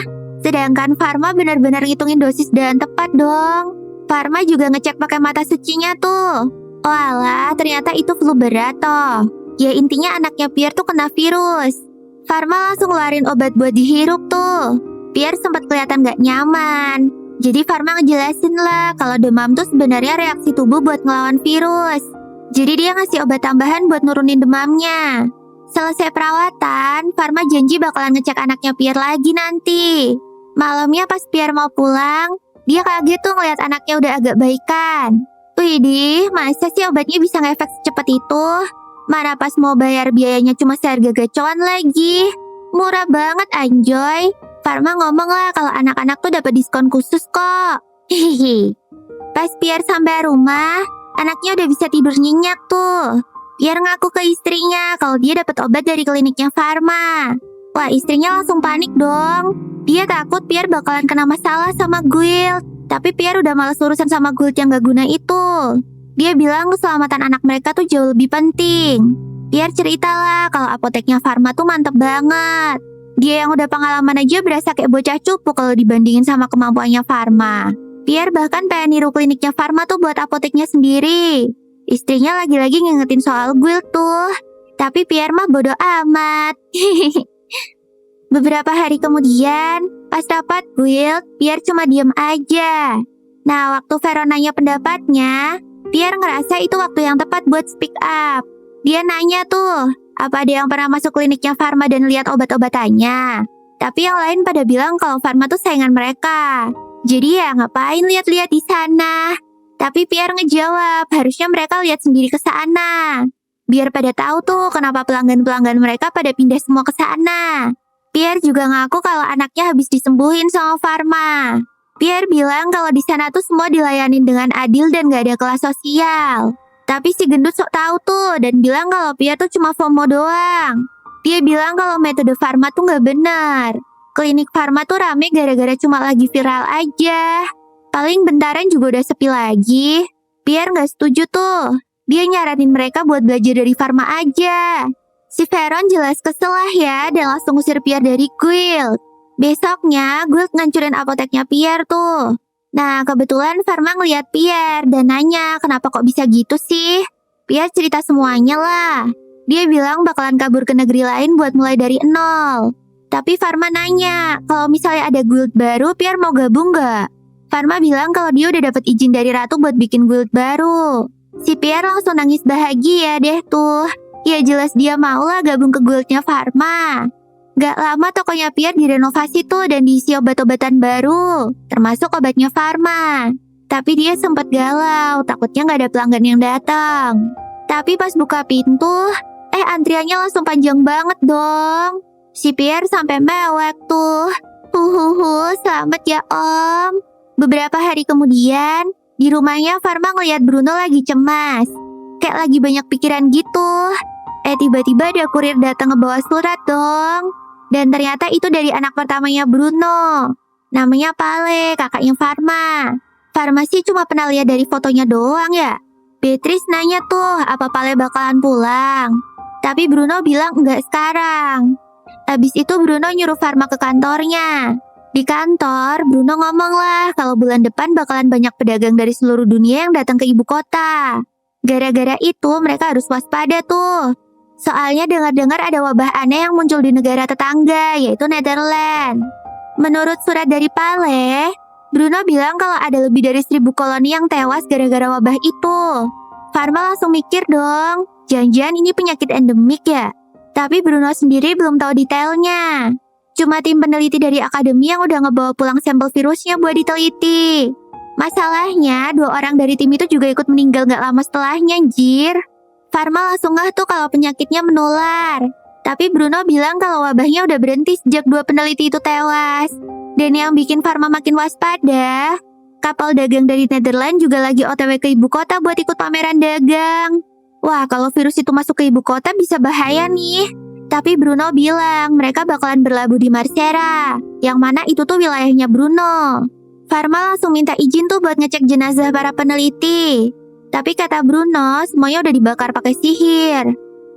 Sedangkan Pharma benar-benar ngitungin dosis dan tepat dong. Pharma juga ngecek pakai mata sucinya tuh. Walah, ternyata itu flu berat toh. Ya intinya anaknya Pierre tuh kena virus. Pharma langsung ngeluarin obat buat dihirup tuh. Pierre sempat kelihatan gak nyaman. Jadi Pharma ngejelasin lah kalau demam tuh sebenarnya reaksi tubuh buat ngelawan virus. Jadi dia ngasih obat tambahan buat nurunin demamnya. Selesai perawatan, Pharma janji bakalan ngecek anaknya Pierre lagi nanti. Malamnya pas Pierre mau pulang, dia kaget tuh ngeliat anaknya udah agak baikan. Widih, masa sih obatnya bisa ngefek secepat itu? Mana pas mau bayar biayanya cuma seharga gacoan lagi. Murah banget anjoy. Pharma ngomong lah kalau anak-anak tuh dapat diskon khusus kok. Hihihi. Pas Pierre sampai rumah, anaknya udah bisa tidur nyenyak tuh. Pierre ngaku ke istrinya kalau dia dapat obat dari kliniknya Pharma. Wah, istrinya langsung panik dong. Dia takut Pierre bakalan kena masalah sama guild. Tapi Pierre udah malas urusan sama guild yang gak guna itu. Dia bilang keselamatan anak mereka tuh jauh lebih penting. Pierre ceritalah kalau apoteknya Pharma tuh mantep banget. Dia yang udah pengalaman aja berasa kayak bocah cupu kalau dibandingin sama kemampuannya Pharma. Pierre bahkan pengen niru kliniknya Pharma tuh buat apoteknya sendiri. Istrinya lagi-lagi ngingetin soal guild tuh. Tapi Pierre mah bodo amat. Beberapa hari kemudian, pas rapat guild, Pierre cuma diem aja. Nah, waktu Veron nanya pendapatnya, Pierre ngerasa itu waktu yang tepat buat speak up. Dia nanya tuh, apa ada yang pernah masuk kliniknya Pharma dan lihat obat-obatannya? Tapi yang lain pada bilang kalau Pharma tuh saingan mereka. Jadi ya ngapain lihat-lihat di sana? Tapi Pierre ngejawab, harusnya mereka lihat sendiri ke sana. Biar pada tahu tuh kenapa pelanggan-pelanggan mereka pada pindah semua ke sana. Pierre juga ngaku kalau anaknya habis disembuhin sama Pharma. Pierre bilang kalau di sana tuh semua dilayanin dengan adil dan gak ada kelas sosial. Tapi si gendut sok tahu tuh dan bilang kalau Pierre tuh cuma FOMO doang. Dia bilang kalau metode Pharma tuh gak benar. Klinik Pharma tuh rame gara-gara cuma lagi viral aja. Paling bentaran juga udah sepi lagi. Pierre gak setuju tuh. Dia nyaranin mereka buat belajar dari Pharma aja. Si Veron jelas kesel lah ya dan langsung usir Pierre dari guild. Besoknya, guild ngancurin apoteknya Pierre tuh. Nah, kebetulan Pharma ngeliat Pierre dan nanya kenapa kok bisa gitu sih. Pierre cerita semuanya lah. Dia bilang bakalan kabur ke negeri lain buat mulai dari nol. Tapi Pharma nanya, kalau misalnya ada guild baru, Pierre mau gabung gak? Pharma bilang kalau dia udah dapat izin dari Ratu buat bikin guild baru. Si Pierre langsung nangis bahagia deh tuh. Ya jelas dia mau lah gabung ke guildnya Pharma. Gak lama tokonya Pierre direnovasi tuh dan diisi obat-obatan baru, termasuk obatnya Pharma. Tapi dia sempat galau, takutnya gak ada pelanggan yang datang. Tapi pas buka pintu, antriannya langsung panjang banget dong. Si Pierre sampai mewek tuh. Selamat ya Om. Beberapa hari kemudian, di rumahnya Farma ngeliat Bruno lagi cemas. Kayak lagi banyak pikiran gitu. Tiba-tiba ada kurir datang ngebawa surat dong. Dan ternyata itu dari anak pertamanya Bruno. Namanya Pale, kakaknya Farma. Farma sih cuma pernah lihat dari fotonya doang ya. Beatrice nanya tuh apa Pale bakalan pulang. Tapi Bruno bilang enggak sekarang. Habis itu Bruno nyuruh Farma ke kantornya. Di kantor, Bruno ngomong lah kalau bulan depan bakalan banyak pedagang dari seluruh dunia yang datang ke ibu kota. Gara-gara itu mereka harus waspada tuh. Soalnya dengar-dengar ada wabah aneh yang muncul di negara tetangga, yaitu Netherlands. Menurut surat dari Pale, Bruno bilang kalau ada lebih dari 1.000 koloni yang tewas gara-gara wabah itu. Farma langsung mikir dong, jangan-jangan ini penyakit endemik ya? Tapi Bruno sendiri belum tahu detailnya. Cuma tim peneliti dari akademi yang udah ngebawa pulang sampel virusnya buat diteliti. Masalahnya, 2 orang dari tim itu juga ikut meninggal gak lama setelahnya, anjir. Farma langsung ngeh tuh kalau penyakitnya menular. Tapi Bruno bilang kalau wabahnya udah berhenti sejak 2 peneliti itu tewas. Dan yang bikin Farma makin waspada, kapal dagang dari Netherlands juga lagi OTW ke ibu kota buat ikut pameran dagang. Wah, kalau virus itu masuk ke ibu kota bisa bahaya nih. Tapi Bruno bilang mereka bakalan berlabuh di Marsera, yang mana itu tuh wilayahnya Bruno. Farma langsung minta izin tuh buat ngecek jenazah para peneliti. Tapi kata Bruno, semuanya udah dibakar pakai sihir.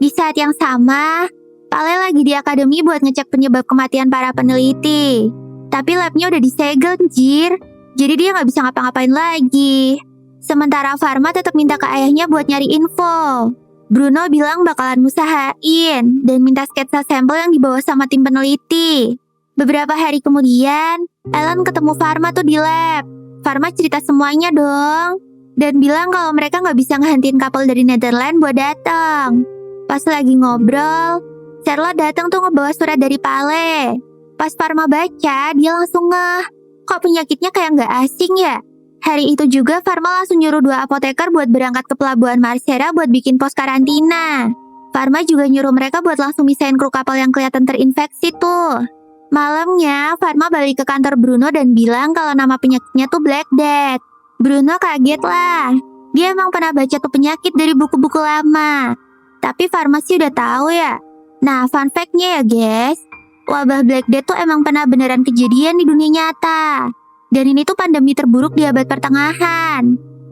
Di saat yang sama, Pale lagi di akademi buat ngecek penyebab kematian para peneliti. Tapi labnya udah disegel, anjir. Jadi dia nggak bisa ngapa-ngapain lagi. Sementara Farma tetap minta ke ayahnya buat nyari info. Bruno bilang bakalan usahain dan minta sketsa sampel yang dibawa sama tim peneliti. Beberapa hari kemudian, Ellen ketemu Farma tuh di lab. Farma cerita semuanya dong. Dan bilang kalau mereka nggak bisa ngehentiin kapal dari Netherlands buat datang. Pas lagi ngobrol, Charlotte datang tuh ngebawa surat dari Pale. Pas Farma baca, dia langsung ngeh. Kok penyakitnya kayak nggak asing ya? Hari itu juga Farma langsung nyuruh 2 apoteker buat berangkat ke pelabuhan Marsera buat bikin pos karantina. Farma juga nyuruh mereka buat langsung misahin kru kapal yang kelihatan terinfeksi tuh. Malamnya, Farma balik ke kantor Bruno dan bilang kalau nama penyakitnya tuh Black Death. Bruno kaget lah. Dia emang pernah baca tuh penyakit dari buku-buku lama. Tapi Farma sih udah tahu ya. Nah, fun fact-nya ya guys. Wabah Black Death tuh emang pernah beneran kejadian di dunia nyata. Dan ini tuh pandemi terburuk di abad pertengahan.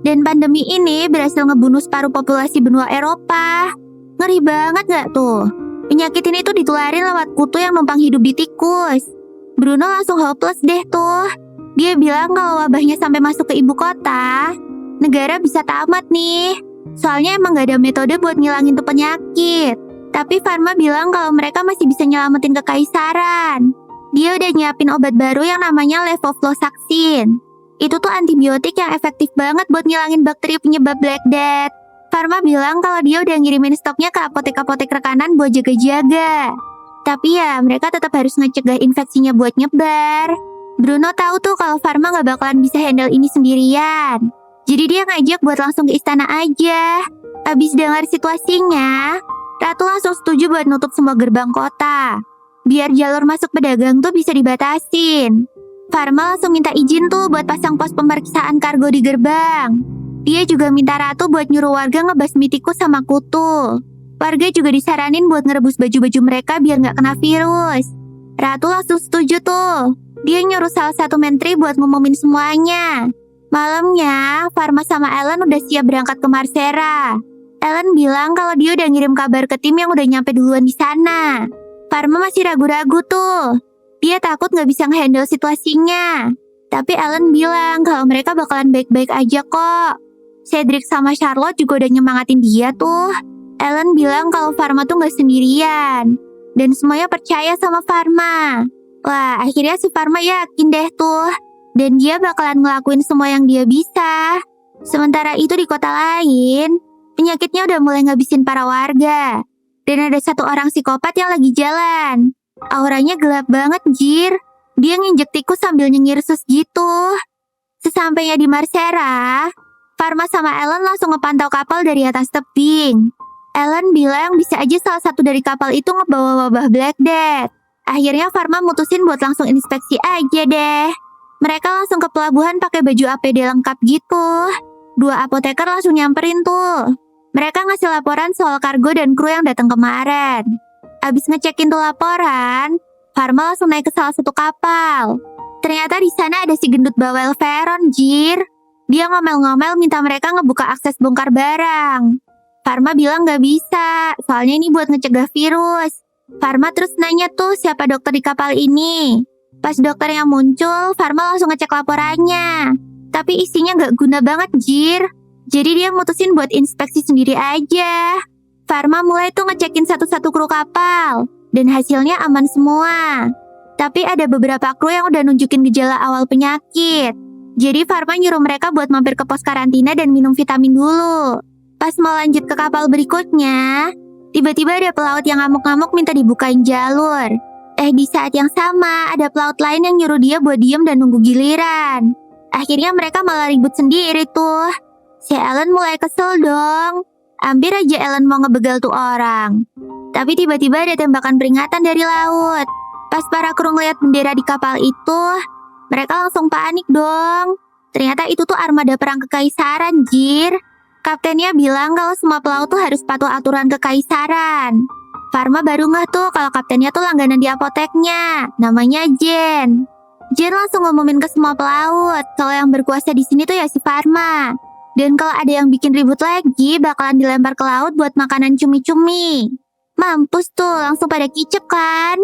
Dan pandemi ini berhasil ngebunuh separuh populasi benua Eropa. Ngeri banget gak tuh? Penyakit ini tuh ditularin lewat kutu yang numpang hidup di tikus. Bruno langsung hopeless deh tuh. Dia bilang kalau wabahnya sampai masuk ke ibu kota, negara bisa tamat nih. Soalnya emang gak ada metode buat ngilangin tuh penyakit. Tapi Farma bilang kalau mereka masih bisa nyelamatin kekaisaran. Dia udah nyiapin obat baru yang namanya levofloxacin. Itu tuh antibiotik yang efektif banget buat ngilangin bakteri penyebab Black Death. Farma bilang kalau dia udah ngirimin stoknya ke apotek-apotek rekanan buat jaga-jaga. Tapi ya, mereka tetap harus ngecegah infeksinya buat nyebar. Bruno tahu tuh kalau Farma gak bakalan bisa handle ini sendirian. Jadi dia ngajak buat langsung ke istana aja. Abis dengar situasinya, Ratu langsung setuju buat nutup semua gerbang kota. Biar jalur masuk pedagang tuh bisa dibatasin. Farma langsung minta izin tuh buat pasang pos pemeriksaan kargo di gerbang. Dia juga minta Ratu buat nyuruh warga ngebasmi tikus sama kutu. Warga juga disaranin buat ngerebus baju-baju mereka biar nggak kena virus. Ratu langsung setuju tuh. Dia nyuruh salah satu menteri buat ngumumin semuanya. Malamnya, Farma sama Ellen udah siap berangkat ke Marsera. Ellen bilang kalau dia udah ngirim kabar ke tim yang udah nyampe duluan di sana. Farma masih ragu-ragu tuh. Dia takut gak bisa ngehandle situasinya. Tapi Ellen bilang kalau mereka bakalan baik-baik aja kok. Cedric sama Charlotte juga udah nyemangatin dia tuh. Ellen bilang kalau Farma tuh gak sendirian. Dan semuanya percaya sama Farma. Wah, akhirnya si Farma yakin deh tuh. Dan dia bakalan ngelakuin semua yang dia bisa. Sementara itu di kota lain, penyakitnya udah mulai ngabisin para warga. Dan ada satu orang psikopat yang lagi jalan. Auranya gelap banget, jir. Dia nginjek tikus sambil nyengir sus gitu. Sesampainya di Marsera, Farma sama Ellen langsung ngepantau kapal dari atas tebing. Ellen bilang bisa aja salah satu dari kapal itu ngebawa wabah Black Death. Akhirnya Farma mutusin buat langsung inspeksi aja deh. Mereka langsung ke pelabuhan pakai baju APD lengkap gitu. 2 apoteker langsung nyamperin tuh. Mereka ngasih laporan soal kargo dan kru yang datang kemarin. Abis ngecekin tuh laporan, Farma langsung naik ke salah satu kapal. Ternyata di sana ada si gendut bawel Veron, jir. Dia ngomel-ngomel minta mereka ngebuka akses bongkar barang. Farma bilang gak bisa, soalnya ini buat ngecegah virus. Farma terus nanya tuh siapa dokter di kapal ini. Pas dokter yang muncul, Farma langsung ngecek laporannya. Tapi isinya gak guna banget, jir. Jadi dia mutusin buat inspeksi sendiri aja. Farma mulai tuh ngecekin satu-satu kru kapal. Dan hasilnya aman semua. Tapi ada beberapa kru yang udah nunjukin gejala awal penyakit. Jadi Farma nyuruh mereka buat mampir ke pos karantina dan minum vitamin dulu. Pas mau lanjut ke kapal berikutnya, tiba-tiba ada pelaut yang ngamuk-ngamuk minta dibukain jalur. Di saat yang sama, ada pelaut lain yang nyuruh dia buat diem dan nunggu giliran. Akhirnya mereka malah ribut sendiri tuh. Si Ellen mulai kesel dong. Hampir aja Ellen mau ngebegal tuh orang. Tapi tiba-tiba ada tembakan peringatan dari laut. Pas para kru ngeliat bendera di kapal itu, mereka langsung panik dong. Ternyata itu tuh armada perang kekaisaran, jir. Kaptennya bilang kalau semua pelaut tuh harus patuh aturan kekaisaran. Farma baru ngeh tuh kalau kaptennya tuh langganan di apoteknya. Namanya Jen. Jen langsung ngumumin ke semua pelaut kalau yang berkuasa di sini tuh ya si Farma. Dan kalau ada yang bikin ribut lagi, bakalan dilempar ke laut buat makanan cumi-cumi. Mampus tuh, langsung pada kicep kan?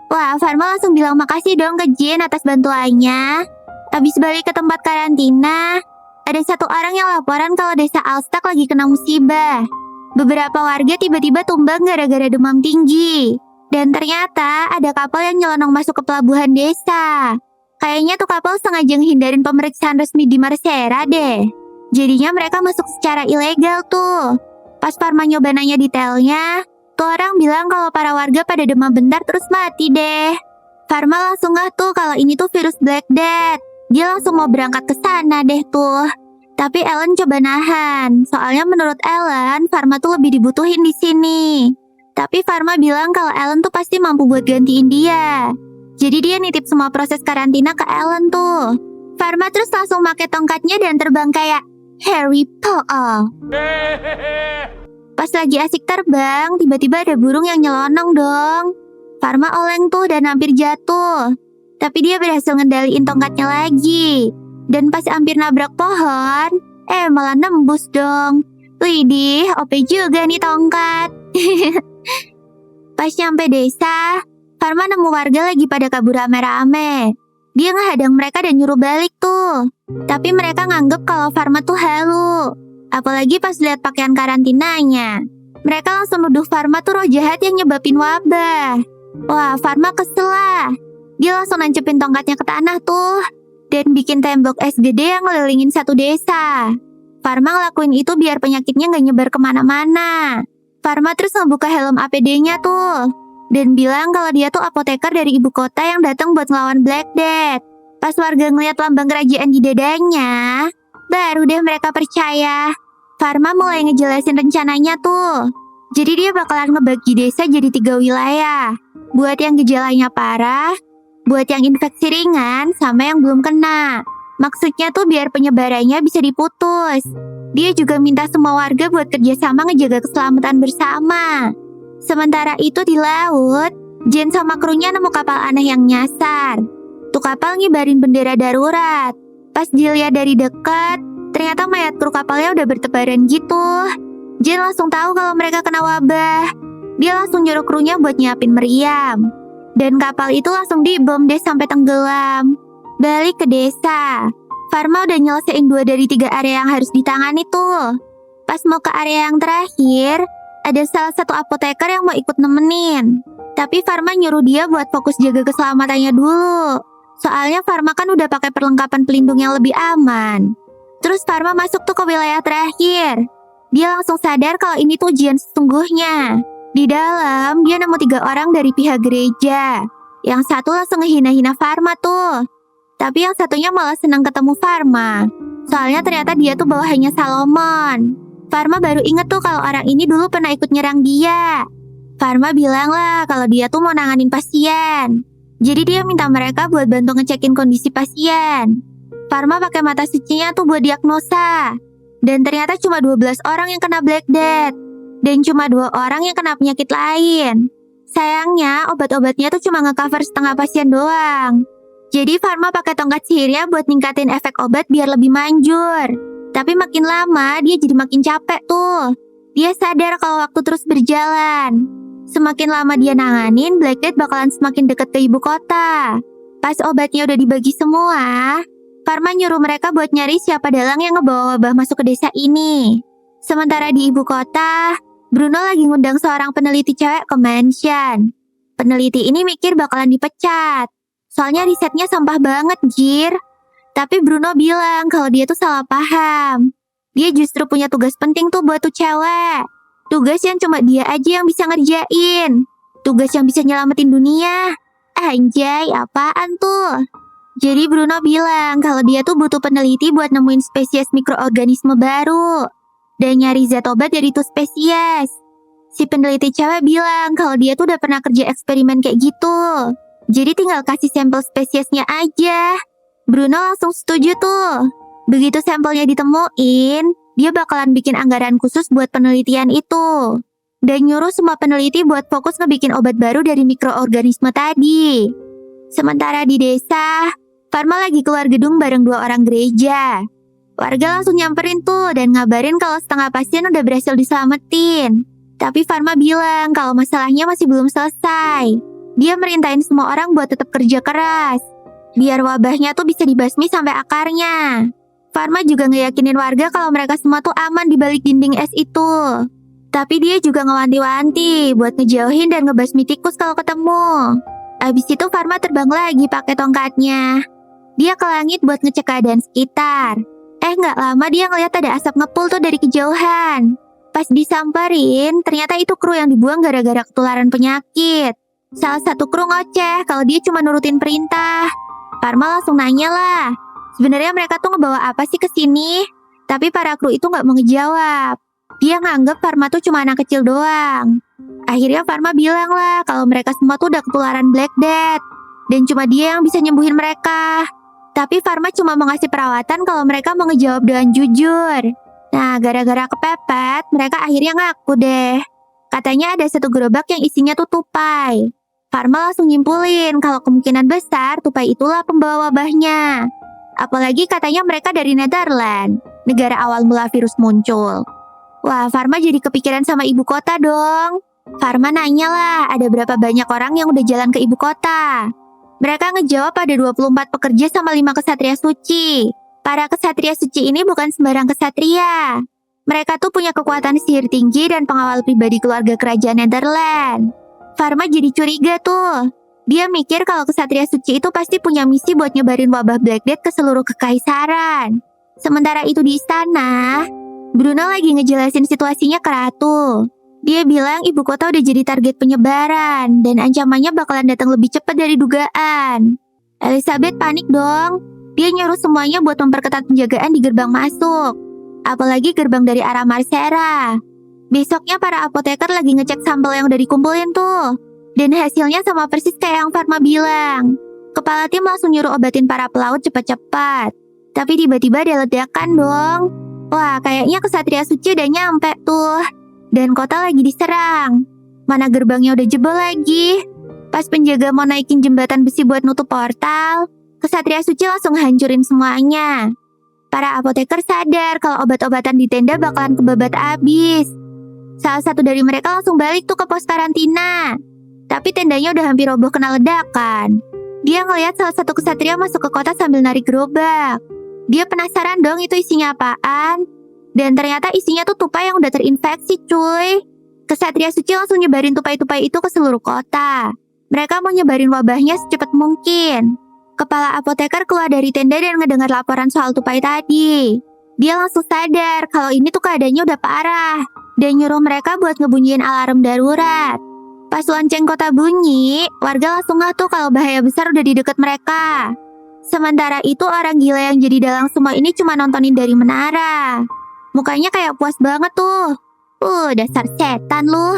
Wah, Farma langsung bilang makasih dong ke Jen atas bantuannya. Habis balik ke tempat karantina, ada satu orang yang laporan kalau desa Alstak lagi kena musibah. Beberapa warga tiba-tiba tumbang gara-gara demam tinggi. Dan ternyata ada kapal yang nyelonong masuk ke pelabuhan desa. Kayaknya tuh kapal sengaja ngehindarin pemeriksaan resmi di Marsera deh. Jadinya mereka masuk secara ilegal tuh. Pas Farma nyoba nanya detailnya, tuh orang bilang kalau para warga pada demam bentar terus mati deh. Farma langsung ngeh tuh kalau ini tuh virus Black Death. Dia langsung mau berangkat ke sana deh tuh. Tapi Ellen coba nahan. Soalnya menurut Ellen, Farma tuh lebih dibutuhin di sini. Tapi Farma bilang kalau Ellen tuh pasti mampu buat gantiin dia. Jadi dia nitip semua proses karantina ke Ellen tuh. Farma terus langsung pakai tongkatnya dan terbang kayak Harry Potter. Pas lagi asik terbang, tiba-tiba ada burung yang nyelonong dong. Farma oleng tuh dan hampir jatuh. Tapi dia berhasil ngendaliin tongkatnya lagi. Dan pas hampir nabrak pohon, malah nembus dong. Widih, OP juga nih tongkat. Pas nyampe desa, Farma nemu warga lagi pada kabur rame-rame. Dia ngehadang mereka dan nyuruh balik tuh. Tapi mereka nganggep kalau Farma tuh halu. Apalagi pas lihat pakaian karantinanya. Mereka langsung nuduh Farma tuh roh jahat yang nyebabin wabah. Wah, Farma kesel lah. Dia langsung nancepin tongkatnya ke tanah tuh. Dan bikin tembok es gede yang ngelilingin satu desa. Farma ngelakuin itu biar penyakitnya gak nyebar kemana-mana. Farma terus ngebuka helm APD-nya tuh. Dan bilang kalau dia tuh apoteker dari ibu kota yang datang buat ngelawan Black Death. Pas warga ngeliat lambang kerajaan di dadanya, baru deh mereka percaya. Farma mulai ngejelasin rencananya tuh. Jadi dia bakalan ngebagi desa jadi 3 wilayah. Buat yang gejalanya parah, buat yang infeksi ringan, sama yang belum kena. Maksudnya tuh biar penyebarannya bisa diputus. Dia juga minta semua warga buat kerjasama ngejaga keselamatan bersama. Sementara itu di laut, Jen sama krunya nemu kapal aneh yang nyasar. Tuh kapal ngibarin bendera darurat. Pas dilihat dari dekat, ternyata mayat kru kapalnya udah bertebaran gitu. Jen langsung tahu kalau mereka kena wabah. Dia langsung nyuruh krunya buat nyiapin meriam. Dan kapal itu langsung dibom deh sampai tenggelam. Balik ke desa. Farma udah nyelesain 2 dari 3 area yang harus ditangani tuh. Pas mau ke area yang terakhir, ada salah satu apoteker yang mau ikut nemenin. Tapi Farma nyuruh dia buat fokus jaga keselamatannya dulu. Soalnya Farma kan udah pakai perlengkapan pelindung yang lebih aman. Terus Farma masuk tuh ke wilayah terakhir. Dia langsung sadar kalau ini tuh ujian sesungguhnya. Di dalam, dia nemu 3 orang dari pihak gereja. Yang satu langsung ngehina-hina Farma tuh. Tapi yang satunya malah senang ketemu Farma. Soalnya ternyata dia tuh bawahannya Salomon. Farma baru inget tuh kalau orang ini dulu pernah ikut nyerang dia. Farma bilang lah kalau dia tuh mau nanganin pasien. Jadi dia minta mereka buat bantu ngecekin kondisi pasien. Farma pakai mata sucinya tuh buat diagnosa. Dan ternyata cuma 12 orang yang kena Black Death. Dan cuma 2 orang yang kena penyakit lain. Sayangnya obat-obatnya tuh cuma nge-cover setengah pasien doang. Jadi Farma pakai tongkat sihirnya buat ningkatin efek obat biar lebih manjur. Tapi makin lama dia jadi makin capek tuh. Dia sadar kalau waktu terus berjalan. Semakin lama dia nanganin, Black Death bakalan semakin deket ke ibu kota. Pas obatnya udah dibagi semua, Farma nyuruh mereka buat nyari siapa dalang yang ngebawa wabah masuk ke desa ini. Sementara di ibu kota, Bruno lagi ngundang seorang peneliti cewek ke mansion. Peneliti ini mikir bakalan dipecat. Soalnya risetnya sampah banget, Jir. Tapi Bruno bilang kalau dia tuh salah paham. Dia justru punya tugas penting tuh buat tuh cewek. Tugas yang cuma dia aja yang bisa ngerjain. Tugas yang bisa nyelamatin dunia. Anjay, apaan tuh? Jadi Bruno bilang kalau dia tuh butuh peneliti buat nemuin spesies mikroorganisme baru. Dan nyari zat obat dari tuh spesies. Si peneliti cewek bilang kalau dia tuh udah pernah kerja eksperimen kayak gitu. Jadi tinggal kasih sampel spesiesnya aja. Bruno langsung setuju tuh. Begitu sampelnya ditemuin, dia bakalan bikin anggaran khusus buat penelitian itu. Dan nyuruh semua peneliti buat fokus ngebikin obat baru dari mikroorganisme tadi. Sementara di desa, Farma lagi keluar gedung bareng 2 orang gereja. Warga langsung nyamperin tuh dan ngabarin kalau setengah pasien udah berhasil diselamatin. Tapi Farma bilang kalau masalahnya masih belum selesai. Dia merintahin semua orang buat tetap kerja keras. Biar wabahnya tuh bisa dibasmi sampai akarnya. Farma juga ngeyakinin warga kalau mereka semua tuh aman di balik dinding es itu. Tapi dia juga ngewanti-wanti buat ngejauhin dan ngebasmi tikus kalau ketemu. Abis itu Farma terbang lagi pakai tongkatnya. Dia ke langit buat ngecek keadaan sekitar. Nggak lama dia ngeliat ada asap ngepul tuh dari kejauhan. Pas disamperin, ternyata itu kru yang dibuang gara-gara ketularan penyakit. Salah satu kru ngoceh kalau dia cuma nurutin perintah. Farma langsung nanya lah. Sebenarnya mereka tuh ngebawa apa sih ke sini? Tapi para kru itu nggak mau ngejawab. Dia nganggep Farma tuh cuma anak kecil doang. Akhirnya Farma bilang lah kalau mereka semua tuh udah ketularan Black Death. Dan cuma dia yang bisa nyembuhin mereka. Tapi Farma cuma mau ngasih perawatan kalau mereka mau ngejawab dengan jujur. Nah, gara-gara kepepet, mereka akhirnya ngaku deh. Katanya ada satu gerobak yang isinya tuh tupai. Farma langsung nyimpulin kalau kemungkinan besar tupai itulah pembawa wabahnya. Apalagi katanya mereka dari Netherlands, negara awal mula virus muncul. Wah, Farma jadi kepikiran sama ibu kota dong. Farma nanya lah, ada berapa banyak orang yang udah jalan ke ibu kota. Mereka ngejawab ada 24 pekerja sama 5 kesatria suci. Para kesatria suci ini bukan sembarang kesatria. Mereka tuh punya kekuatan sihir tinggi dan pengawal pribadi keluarga kerajaan Netherlands. Farma jadi curiga tuh. Dia mikir kalau kesatria suci itu pasti punya misi buat nyebarin wabah Black Death ke seluruh kekaisaran. Sementara itu di istana, Bruno lagi ngejelasin situasinya ke Ratu. Dia bilang ibu kota udah jadi target penyebaran dan ancamannya bakalan datang lebih cepat dari dugaan. Elizabeth panik dong. Dia nyuruh semuanya buat memperketat penjagaan di gerbang masuk. Apalagi gerbang dari arah Marsera. Besoknya para apoteker lagi ngecek sampel yang udah dikumpulin tuh. Dan hasilnya sama persis kayak yang Farma bilang. Kepala tim langsung nyuruh obatin para pelaut cepat-cepat. Tapi tiba-tiba ada ledakan dong. Wah, kayaknya kesatria suci udah nyampe tuh. Dan kota lagi diserang. Mana gerbangnya udah jebol lagi. Pas penjaga mau naikin jembatan besi buat nutup portal, kesatria suci langsung hancurin semuanya. Para apoteker sadar kalau obat-obatan di tenda bakalan kebabat abis. Salah satu dari mereka langsung balik tuh ke pos karantina. Tapi tendanya udah hampir roboh kena ledakan. Dia ngelihat salah satu kesatria masuk ke kota sambil narik gerobak. Dia penasaran dong itu isinya apaan. Dan ternyata isinya tuh tupai yang udah terinfeksi cuy. Kesatria suci langsung nyebarin tupai-tupai itu ke seluruh kota. Mereka mau nyebarin wabahnya secepat mungkin. Kepala apoteker keluar dari tenda dan ngedengar laporan soal tupai tadi. Dia langsung sadar kalau ini tuh keadaannya udah parah. Dan nyuruh mereka buat ngebunyiin alarm darurat. Pas lonceng kota bunyi, warga langsung ngeh tuh kalau bahaya besar udah di dekat mereka. Sementara itu orang gila yang jadi dalang semua ini cuma nontonin dari menara. Mukanya kayak puas banget tuh. Dasar setan lu.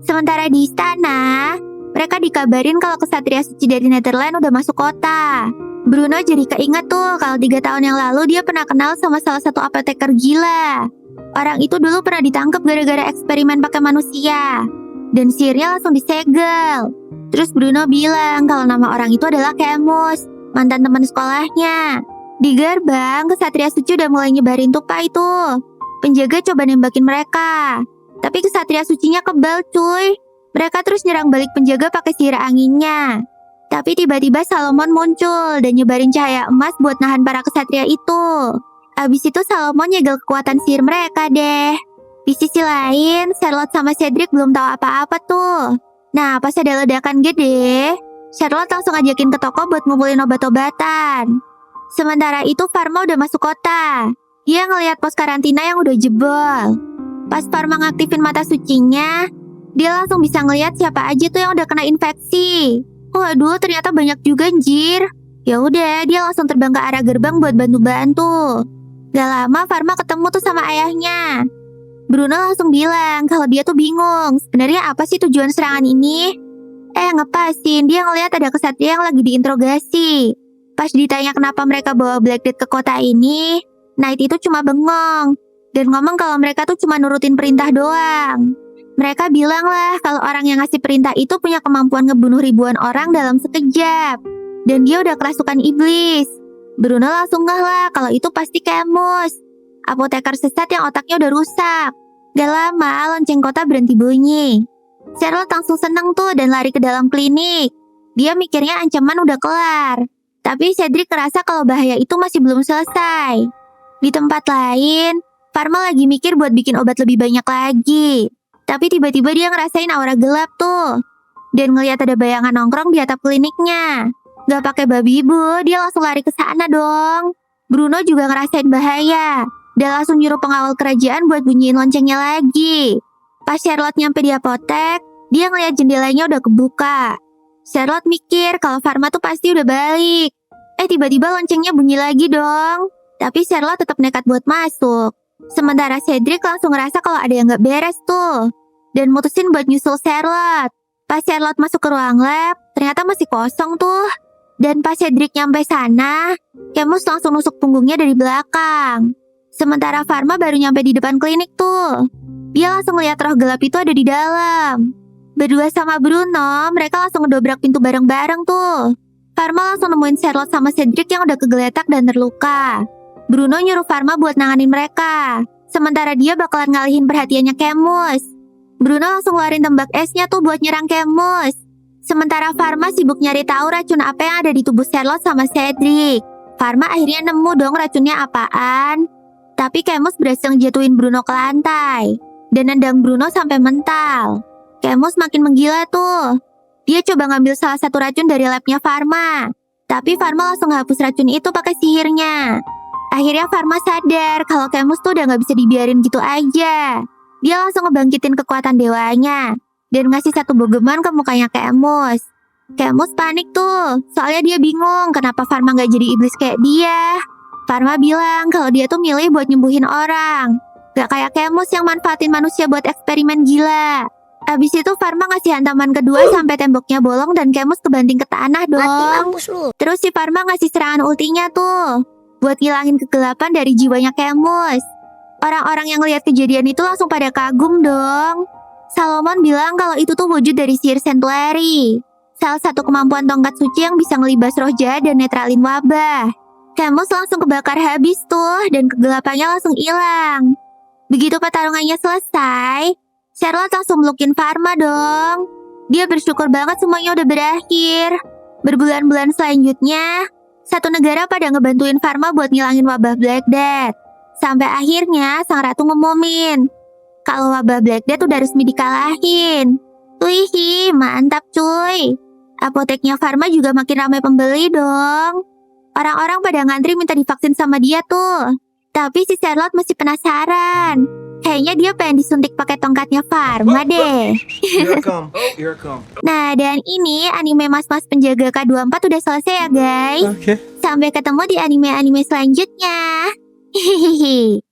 Sementara di istana, mereka dikabarin kalau kesatria suci dari Netherlands udah masuk kota. Bruno jadi keinget tuh kalau 3 tahun yang lalu dia pernah kenal sama salah satu apoteker gila. Orang itu dulu pernah ditangkap gara-gara eksperimen pakai manusia. Dan sihirnya langsung disegel. Terus Bruno bilang kalau nama orang itu adalah Camus, mantan teman sekolahnya. Di gerbang, kesatria suci udah mulai nyebarin tupai tuh. Penjaga coba nembakin mereka. Tapi kesatria sucinya kebal cuy. Mereka terus nyerang balik penjaga pakai sihir anginnya. Tapi tiba-tiba Salomon muncul dan nyebarin cahaya emas buat nahan para kesatria itu. Abis itu Salomon nyegel kekuatan sihir mereka deh. Di sisi lain, Charlotte sama Cedric belum tahu apa-apa tuh. Nah, pas ada ledakan gede, Charlotte langsung ajakin ke toko buat ngumpulin obat-obatan. Sementara itu Pharma udah masuk kota. Dia ngelihat pos karantina yang udah jebol. Pas Pharma ngaktifin mata sucinya, dia langsung bisa ngelihat siapa aja tuh yang udah kena infeksi. Waduh, ternyata banyak juga anjir. Ya udah, dia langsung terbang ke arah gerbang buat bantu-bantu. Gak lama Pharma ketemu tuh sama ayahnya. Bruno langsung bilang kalau dia tuh bingung, sebenarnya apa sih tujuan serangan ini? Ngepasin, dia ngelihat ada kesatria yang lagi diinterogasi. Pas ditanya kenapa mereka bawa Black Death ke kota ini, Knight itu cuma bengong dan ngomong kalau mereka tuh cuma nurutin perintah doang. Mereka bilang lah kalau orang yang ngasih perintah itu punya kemampuan ngebunuh ribuan orang dalam sekejap. Dan dia udah kerasukan iblis. Bruno langsung ngeh lah kalau itu pasti Camus, apoteker sesat yang otaknya udah rusak. Gak lama lonceng kota berhenti bunyi. Charlotte langsung seneng tuh dan lari ke dalam klinik. Dia mikirnya ancaman udah kelar. Tapi Cedric ngerasa kalau bahaya itu masih belum selesai. Di tempat lain, Pharma lagi mikir buat bikin obat lebih banyak lagi. Tapi tiba-tiba dia ngerasain aura gelap tuh. Dan ngelihat ada bayangan nongkrong di atap kliniknya. Gak pakai babi bu, dia langsung lari ke sana dong. Bruno juga ngerasain bahaya. Dia langsung nyuruh pengawal kerajaan buat bunyiin loncengnya lagi. Pas Charlotte nyampe di apotek, dia ngeliat jendelanya udah kebuka. Charlotte mikir kalau Pharma tuh pasti udah balik. Tiba-tiba loncengnya bunyi lagi dong. Tapi Charlotte tetap nekat buat masuk. Sementara Cedric langsung ngerasa kalau ada yang gak beres tuh. Dan mutusin buat nyusul Charlotte. Pas Charlotte masuk ke ruang lab, ternyata masih kosong tuh. Dan pas Cedric nyampe sana, Camus langsung nusuk punggungnya dari belakang. Sementara Pharma baru nyampe di depan klinik tuh. Dia langsung lihat roh gelap itu ada di dalam. Berdua sama Bruno, mereka langsung ngedobrak pintu bareng-bareng tuh. Pharma langsung nemuin Charlotte sama Cedric yang udah kegeletak dan terluka. Bruno nyuruh Pharma buat nanganin mereka. Sementara dia bakalan ngalihin perhatiannya Camus. Bruno langsung ngeluarin tembak esnya tuh buat nyerang Camus. Sementara Pharma sibuk nyari tahu racun apa yang ada di tubuh Charlotte sama Cedric. Pharma akhirnya nemu dong racunnya apaan. Tapi Camus berhasil ngejatuhin Bruno ke lantai. Dan nendang Bruno sampai mental. Camus makin menggila tuh. Dia coba ngambil salah satu racun dari labnya Pharma. Tapi Pharma langsung ngehapus racun itu pakai sihirnya. Akhirnya Pharma sadar kalau Camus tuh udah gak bisa dibiarin gitu aja. Dia langsung ngebangkitin kekuatan dewanya. Dan ngasih satu bogeman ke mukanya Camus. Camus panik tuh. Soalnya dia bingung kenapa Pharma gak jadi iblis kayak dia. Pharma bilang kalau dia tuh milih buat nyembuhin orang. Gak kayak Camus yang manfaatin manusia buat eksperimen gila. Abis itu Pharma ngasih hantaman kedua sampai temboknya bolong dan Camus kebanting ke tanah dong. Terus si Pharma ngasih serangan ultinya tuh buat ngilangin kegelapan dari jiwanya Camus. Orang-orang yang lihat kejadian itu langsung pada kagum dong. Salomon bilang kalau itu tuh wujud dari sihir Sanctuary, salah satu kemampuan tongkat suci yang bisa ngelibas roh jahat dan netralin wabah. Camus langsung kebakar habis tuh dan kegelapannya langsung hilang. Begitu pertarungannya selesai, Charlotte langsung melukin Pharma dong. Dia bersyukur banget semuanya udah berakhir. Berbulan-bulan selanjutnya, satu negara pada ngebantuin Pharma buat ngilangin wabah Black Death. Sampai akhirnya sang ratu ngumumin kalau wabah Black Death udah resmi dikalahin. Wih, mantap cuy. Apoteknya Pharma juga makin ramai pembeli dong. Orang-orang pada ngantri minta divaksin sama dia tuh. Tapi si Charlotte masih penasaran. Kayaknya dia pengen disuntik pakai tongkatnya Pharma deh. Nah, dan ini anime Mas-Mas Penjaga K24 udah selesai ya guys. Sampai ketemu di anime-anime selanjutnya. Hihihi.